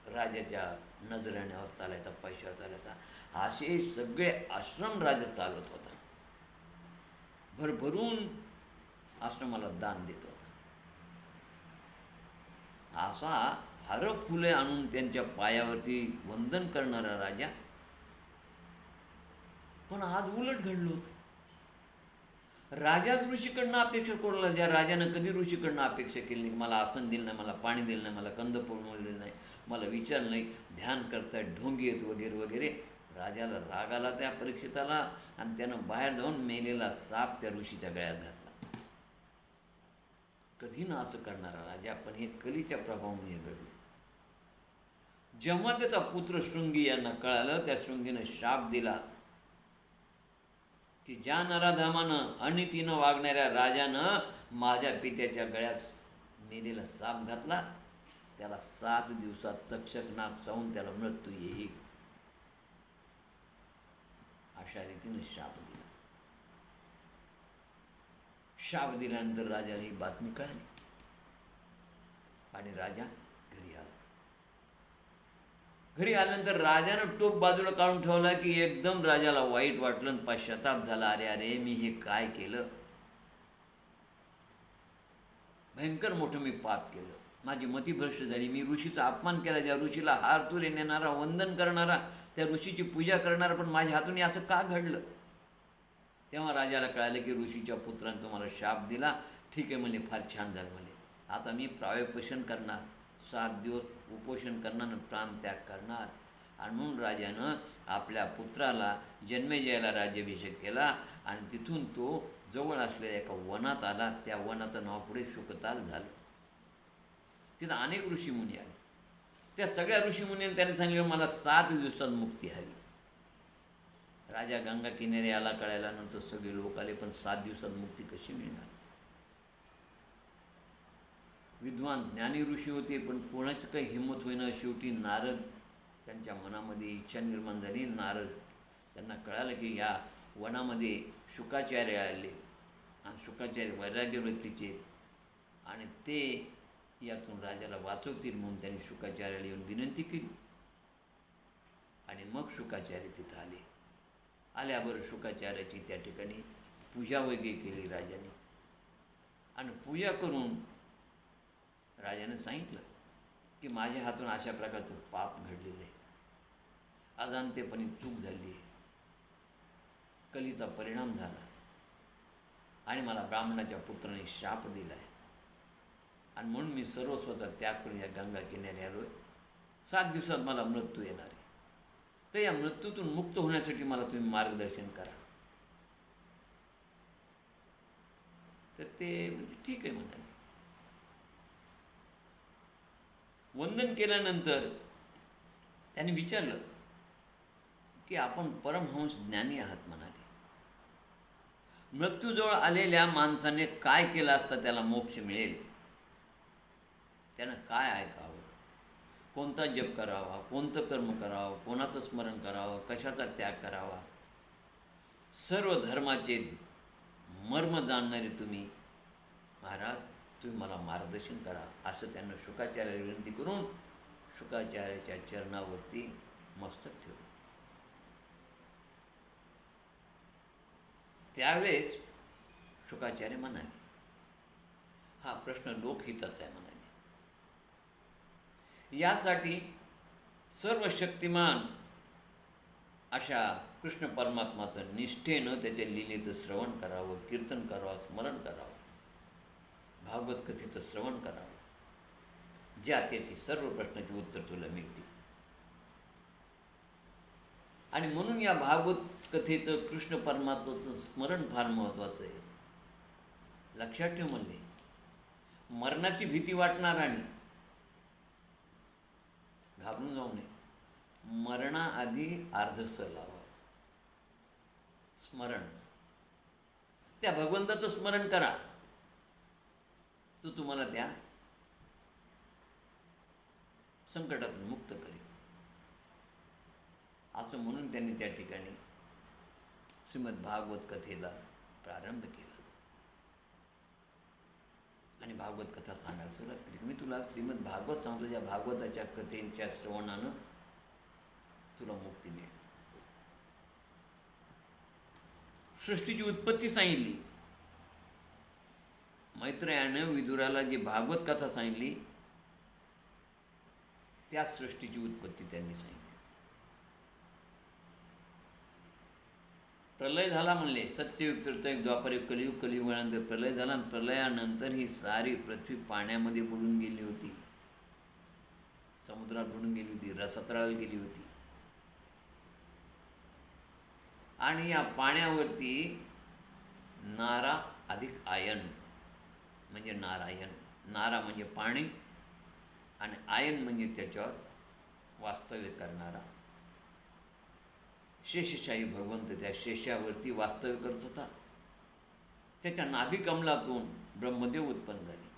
राजाच्या नजराण्यावर चालायचा, पैशावर चालायचा. असे सगळे आश्रम राजा चालवत होता, भरभरून आश्रमाला दान देत होता. असा हार फुले आणून त्यांच्या पायावरती वंदन करणारा राजा. पण आज उलट घडलं होतं. राजाच ऋषीकडनं अपेक्षा करू लागला, ज्या राजानं कधी ऋषीकडनं अपेक्षा केली नाही. मला आसन दिलं नाही, मला पाणी दिलं नाही, मला कंदपूर्ण दिलं नाही, मला विचार नाही, ध्यान करतायत, ढोंगी येत वगैरे वगैरे. राजाला राग आला त्या परीक्षिताला आणि त्यानं बाहेर जाऊन मेलेला साप त्या ऋषीच्या गळ्यात घातला. कधी ना असं करणारा राजा, पण हे कलीच्या प्रभावामुळे घडलं. जेव्हा त्याचा पुत्र शृंगी यांना कळालं, त्या शृंगीनं शाप दिला की ज्या नराधामानं अनितीनं वागणाऱ्या राजानं माझ्या पित्याच्या गळ्यात मेलेला साप घातला, त्याला 7 दिवसात तक्षक नाग चावून त्याला मृत्यू येईल. अशा रीतीनं शाप दिला. शाप दिल्यानंतर राजाला ही बातमी कळाली आणि राजा घरी आला. घरी आल्यानंतर राजानं टोप बाजूला काढून ठेवला की एकदम राजाला वाईट वाटलं आणि पश्चाताप झाला. अरे अरे, मी हे काय केलं, भयंकर मोठं मी पाप केलं, माझी मतिभ्रष्ट झाली, मी ऋषीचा अपमान केला, ज्या ऋषीला हार तुरे नेणारा, वंदन करणारा, त्या ऋषीची पूजा करणारा, पण माझ्या हातून असं का घडलं. तेव्हा राजाला कळालं की ऋषीच्या पुत्राने तुम्हाला शाप दिला. ठीक आहे म्हणले, फार छान झालं म्हणले, आता मी प्रायोपोषण करणार, 7 दिवस उपोषण करणार आणि प्राणत्याग करणार. आणि म्हणून राजानं आपल्या पुत्राला जन्मेजयाला राज्याभिषेक केला आणि तिथून तो जवळ असलेल्या एका वनात आला. त्या वनाचं नाव पुढे शुकताल झालं. तिथं अनेक ऋषीमुनी आले. त्या सगळ्या ऋषीमुनींनी त्याने सांगितलं मला 7 दिवसात मुक्ती हवी. राजा गंगा किनारी आला, कळाल्यानंतर सगळे लोक आले, पण 7 दिवसात मुक्ती कशी मिळणार. विद्वान ज्ञानी ऋषी होते, पण कोणाचं काही हिंमत होईना. शेवटी नारद, त्यांच्या मनामध्ये इच्छा निर्माण झाली. नारद, त्यांना कळालं की या वनामध्ये शुकाचार्य आले आणि शुकाचार्य वैराग्य वृत्तीचे आणि ते यातून राजाला वाचवतील म्हणून त्यांनी शुकाचार्याला येऊन विनंती केली. आणि मग शुकाचार्य तिथं आले. आल्याबरोबर शुकाचार्याची त्या ठिकाणी पूजा वगैरे केली राजाने. आणि पूजा करून राजाने सांगितलं की माझ्या हातून अशा प्रकारचं पाप घडलेलं आहे, अजाणतेपणे चूक झाली आहे, कलीचा परिणाम झाला आणि मला ब्राह्मणाच्या पुत्राने शाप दिला आहे आणि म्हणून मी सर्वस्वाचा त्याग करून या गंगा किनारी आलो आहे. 7 दिवसात मला मृत्यू येणार आहे, तर या मृत्यूतून मुक्त होण्यासाठी मला तुम्ही मार्गदर्शन करा. तर ते म्हणजे ठीक आहे म्हणाले. वंदन केल्यानंतर त्यांनी विचारलं की आपण परमहंस ज्ञानी आहात म्हणाले. मृत्यूजवळ आलेल्या माणसाने काय केलं असता त्याला मोक्ष मिळेल, त्यानं काय ऐकावं, कोणता जप करावा, कोणतं कर्म करावं, कोणाचं स्मरण करावं, कशाचा त्याग करावा, सर्व धर्माचे मर्म जाणणारे तुम्ही महाराज, तुम्ही मला मार्गदर्शन करा, असं त्यांना शुकाचार्याला विनंती करून शुकाचार्याच्या चरणावरती मस्तक ठेवलं. त्यावेळेस शुकाचार्य म्हणाले, हा प्रश्न लोकहिताचा आहे म्हणाले. यासाठी सर्व शक्तिमान अशा कृष्ण परमात्माचं निष्ठेनं त्याच्या लीलेचं श्रवण करावं, कीर्तन करावं, स्मरण करावं, भागवत कथेचं श्रवण करावं, ज्या त्याची सर्व प्रश्नाची उत्तर तुला मिळतील. आणि म्हणून या भागवत कथेचं, कृष्ण परमात्माचं स्मरण फार महत्त्वाचं आहे. लक्षात ठेव म्हणले, मरणाची भीती वाटणार आणि घाबरून जाऊ नये. मरणाआधी अर्धसं लावा स्मरण. त्या भगवंताचं स्मरण करा, तो तुम्हाला त्या संकटातून मुक्त करेल. असं म्हणून त्यांनी त्या ठिकाणी श्रीमद भागवत कथेला प्रारंभ केला आणि भागवत कथा सांगायला सुरुवात केली. मी तुला श्रीमद भागवत सांगतो, ज्या भागवताच्या कथेच्या श्रवणानं तुला मुक्ती मिळेल. सृष्टीची उत्पत्ती सांगितली. मैत्रेयानं विदुराला जी भागवत कथा सांगितली, त्या सृष्टीची उत्पत्ती त्यांनी सांगितली. प्रलय झाला म्हणले, सत्ययुग, त्रेतायुग, द्वापरयुग, कलियुग, कलियुगानंतर प्रलय झाला. आणि प्रलयानंतर ही सारी पृथ्वी पाण्यामध्ये बुडून गेली होती, समुद्रात बुडून गेली होती, रसातळाला गेली होती. आणि या पाण्यावरती नारा अधिक आयन म्हणजे नारायण. नारा म्हणजे पाणी आणि आयन म्हणजे त्याच्यावर वास्तव्य करणारा शेषशाही भगवंत त्या शेषावरती वास्तव्य करत होता. त्याच्या नाभिकमलातून ब्रह्मदेव उत्पन्न झाले.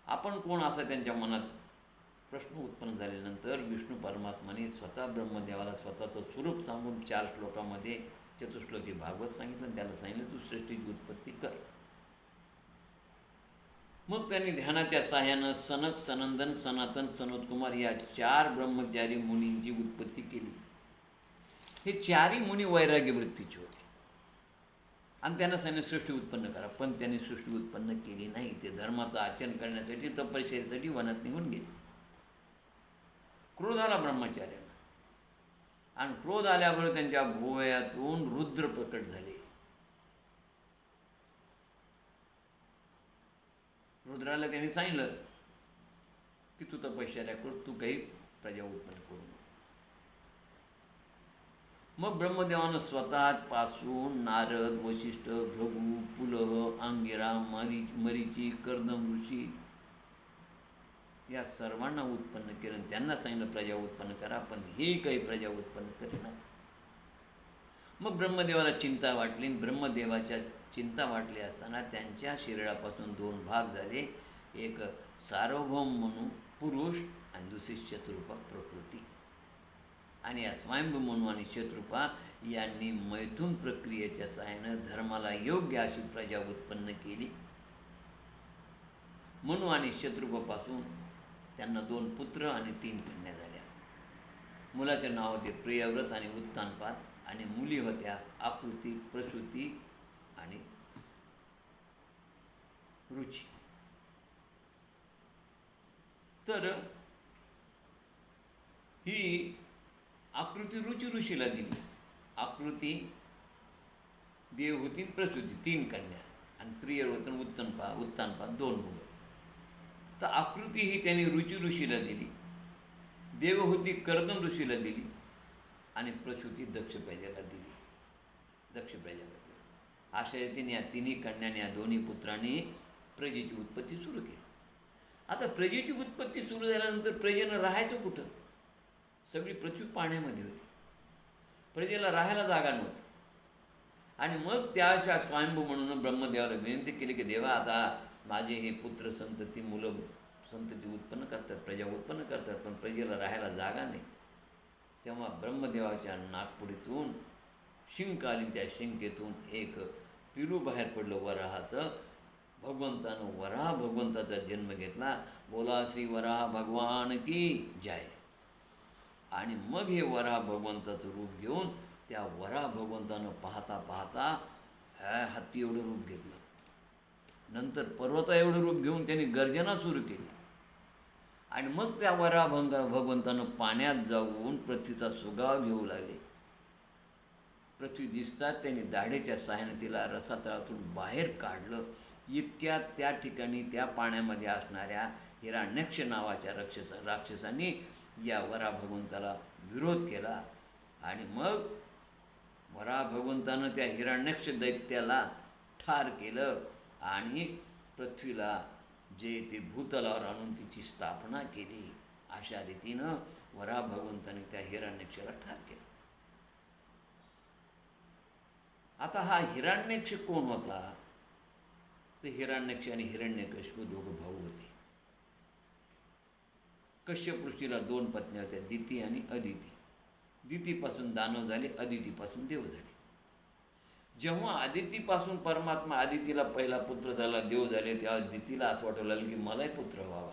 आपण कोण असा त्यांच्या मनात प्रश्न उत्पन्न झाल्यानंतर विष्णू परमात्माने स्वतः ब्रह्मदेवाला स्वतःचं स्वरूप सांगून 4 श्लोकामध्ये चतुश्लोकी भागवत सांगितलं आणि त्याला सांगितलं, तू सृष्टीची उत्पत्ती कर. मग त्यांनी ध्यानाच्या साह्यानं सनक, सनंदन, सनातन, सनोतकुमार या 4 ब्रह्मचारी मुनींची उत्पत्ती केली. हे 4ही मुनी वैराग्य वृत्तीचे होते आणि त्यांना सांगितलं सृष्टी उत्पन्न करा. पण त्यांनी सृष्टी उत्पन्न केली नाही. ते धर्माचं आचरण करण्यासाठी, तपश्चर्येसाठी वनात निघून गेले. क्रोध आला ब्रह्मचार्यांना आणि क्रोध आल्याबरोबर त्यांच्या भुवयातून रुद्र प्रकट झाले. रुद्राला त्यांनी सांगितलं की तू तपश्चर्या कर, तू काही प्रजा उत्पन्न करू नको. मग ब्रह्मदेवानं स्वतःपासून नारद, वशिष्ठ, भृगू, पुलह, अंगिरा, मरीची, कर्दम ऋषी या सर्वांना उत्पन्न केलं. त्यांना सांगितलं प्रजा उत्पन्न करा, पण हे काही प्रजा उत्पन्न करेनात. मग ब्रह्मदेवाला चिंता वाटली. ब्रह्मदेवाच्या चिंता वाटली असताना त्यांच्या शरीरापासून 2 भाग झाले. एक सार्वभौम म्हणून पुरुष आणि दुसरी शत्रुपा प्रकृती. आणि या स्वयंभू म्हणू आणि शत्रुपा यांनी मैथुन प्रक्रियेच्या सहाय्यानं धर्माला योग्य अशी प्रजा उत्पन्न केली. मनू आणि शत्रुपापासून त्यांना 2 पुत्र आणि 3 कन्या झाल्या. मुलाचे नाव होते प्रियव्रत आणि उत्तानपाद आणि मुली होत्या आकृती, प्रसूती आणि रुची. तर ही आकृती रुची ऋषीला दिली. आकृती देव होती, प्रसूती 3 कन्या आणि प्रियव्रत आणि उत्तानपाद 2 मुलं. तर आकृती ही त्यांनी रुची ऋषीला दिली, देवहूती कर्दम ऋषीला दिली आणि प्रसूती दक्ष प्रजाला दिली, दक्ष प्रजापतीला. अशा रीतीने या 3ही कन्याने, या 2ही पुत्रांनी प्रजेची उत्पत्ती सुरू केली. आता प्रजेची उत्पत्ती सुरू झाल्यानंतर प्रजेनं राहायचं कुठं? सगळी पृथ्वी पाण्यामध्ये होती, प्रजेला राहायला जागा नव्हती. आणि मग त्या अशा स्वयंभू म्हणून ब्रह्मदेवाला विनंती केली की देवा, आता माझे हे पुत्र संतती, मुलं संतती उत्पन्न करतात, प्रजा उत्पन्न करतात, पण प्रजेला राहायला जागा नाही. तेव्हा ब्रह्मदेवाच्या नागपुडीतून शिंक आली. त्या शिंकेतून एक पिलू बाहेर पडलं वराहाचं. भगवंतानं वराह भगवंताचा जन्म घेतला. बोला श्री वराह भगवान की जय. आणि मग हे वराह भगवंताचं रूप घेऊन त्या वराह भगवंतानं पाहता पाहता हत्ती एवढं रूप घेतलं. नंतर पर्वता एवढं रूप घेऊन त्यांनी गर्जना सुरू केली. आणि मग त्या वराह भगवंतानं पाण्यात जाऊन पृथ्वीचा सुगाव घेऊ लागले. पृथ्वी दिसतात त्यांनी दाढेच्या साहाय्याने तिला रसातळातून बाहेर काढलं. इतक्यात त्या ठिकाणी त्या पाण्यामध्ये असणाऱ्या हिरण्यक्ष नावाच्या राक्षसांनी या वराह भगवंताला विरोध केला. आणि मग वराह भगवंतानं त्या हिरण्यक्ष दैत्याला ठार केलं आणि पृथ्वीला जे ते भूतलावर आणून तिची स्थापना केली. अशा रीतीनं वराह भगवंताने त्या हिरण्यक्षाला ठार केलं. आता हा हिरण्यक्ष कोण होता? तर हिरण्यक्ष आणि हिरण्यकशिपू दोघं भाऊ होते. कश्यप ऋषीला 2 पत्नी होत्या, दिती आणि अदिती. दितीपासून दानव झाले, अदितीपासून देव झाले. जेव्हा अदितीपासून परमात्मा अदितीला पहिला पुत्र झाला, देव झाले, तेव्हा दितीला असं वाटू लागलं की मलाही पुत्र व्हावा.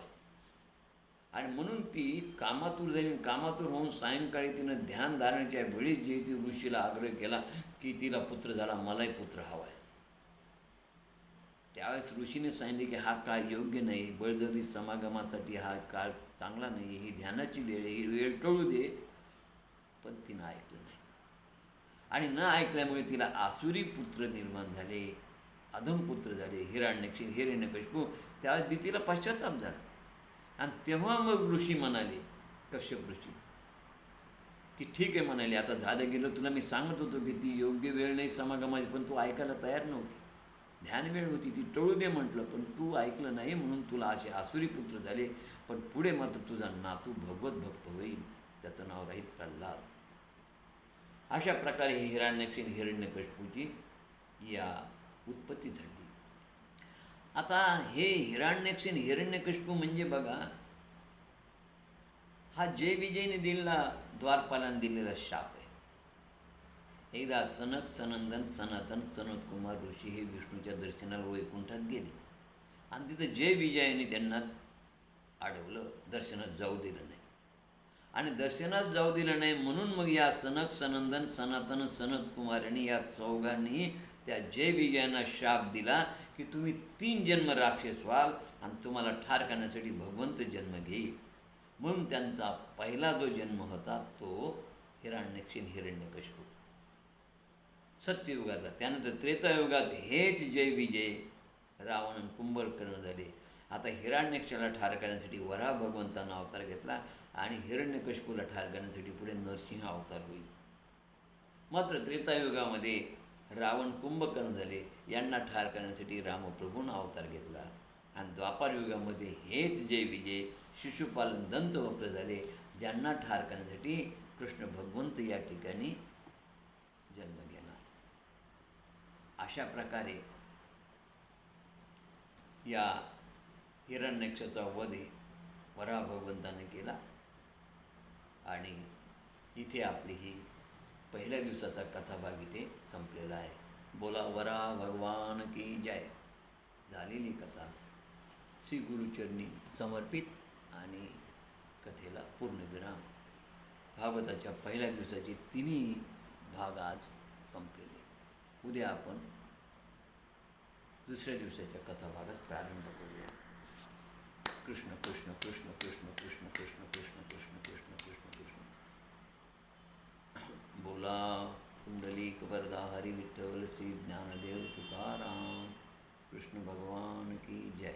आणि म्हणून ती कामातूर झाली. कामातूर होऊन सायंकाळी तिनं ध्यान धारण्याच्या वेळी जे ती ऋषीला आग्रह केला की तिला पुत्र झाला, मलाही पुत्र हवा आहे. त्यावेळेस ऋषीने सांगितले की हा काळ योग्य नाही, बळजबरी समागमासाठी हा काळ चांगला नाही, ही ध्यानाची वेळ आहे, ही वेळ टळू दे. पण तिनं ऐकलं नाही. आणि न ऐकल्यामुळे तिला आसुरी पुत्र निर्माण झाले, अधमपुत्र झाले, हिरण्यक्ष, हिरण्यकशिपू. त्यावेळेस दितीला पश्चाताप झाला. आणि तेव्हा मग ऋषी म्हणाले, कश्यप ऋषी, की ठीक आहे म्हणाले, आता झालं गेलं, तुला मी सांगत होतो की ती योग्य वेळ नाही समागमाची, पण तू ऐकायला तयार नव्हती. ध्यान वेळ होती, ती टळू दे म्हटलं, पण तू ऐकलं नाही. म्हणून तुला असे आसुरी पुत्र झाले. पण पुढे मात्र तुझा नातू भगवत भक्त होईल, त्याचं नाव राहील प्रल्हाद. अशा प्रकारे ही हिरण्यक्ष हिरण्यकशिपूची या उत्पत्ती झाली. आता हे हिरण्यक्ष हिरण्यकशिपू म्हणजे बघा, हा जय विजयने दिलेला, द्वारपालाने दिलेला शाप आहे. एकदा सनक सनंदन सनातन सनत कुमार ऋषी हे विष्णूच्या दर्शनाला वैकुंठात गेले. आणि तिथं जय विजयाने त्यांना अडवलं, दर्शनात जाऊ दिलं नाही. आणि दर्शनास जाऊ दिलं नाही म्हणून मग या सनक सनंदन सनातन सनत कुमार यांनी या चौघांनी त्या जय विजयांना शाप दिला की तुम्ही 3 जन्म राक्षस व्हाल आणि तुम्हाला ठार करण्यासाठी भगवंत जन्म घेईल. म्हणून त्यांचा पहिला जो जन्म होता तो हिरण्यक्ष हिरण्यकशिपू सत्ययुगातला. त्यानंतर त्रेतायुगात हेच जय विजय रावण कुंभकर्ण झाले. आता हिरण्यक्षाला ठार करण्यासाठी वराह भगवंतानं अवतार घेतला आणि हिरण्यकशिपूला ठार करण्यासाठी पुढे नरसिंह अवतार होईल. मात्र त्रेतायुगामध्ये रावण कुंभकर्ण झाले, यांना ठार करण्यासाठी रामप्रभूंना अवतार घेतला. आणि द्वापारयुगामध्ये हेच जय विजय शिशुपालन दंतवक्र झाले, ज्यांना ठार करण्यासाठी कृष्ण भगवंत या ठिकाणी जन्म घेणार. अशा प्रकारे या हिरण्यक्षाचा वध वराह भगवंताने केला. आणि इथे आपली ही पहिल्या दिवसाचा कथाभाग इथे संपलेला आहे. बोला वराह भगवान की जय. झालेली कथा श्री गुरुचरणी समर्पित आणि कथेला पूर्णविराम. भागवताच्या पहिल्या दिवसाचे 3 भाग आज संपलेले. उद्या आपण दुसऱ्या दिवसाच्या कथाभागास प्रारंभ करूया. कृष्ण कृष्ण कृष्ण कृष्ण कृष्ण कृष्ण कृष्ण कृष्ण कृष्ण कृष्ण कृष्ण. बोला कुंडलिक वरदा हरी विठ्ठल श्री ज्ञानदेव तुकाराम. कृष्ण भगवान की जय.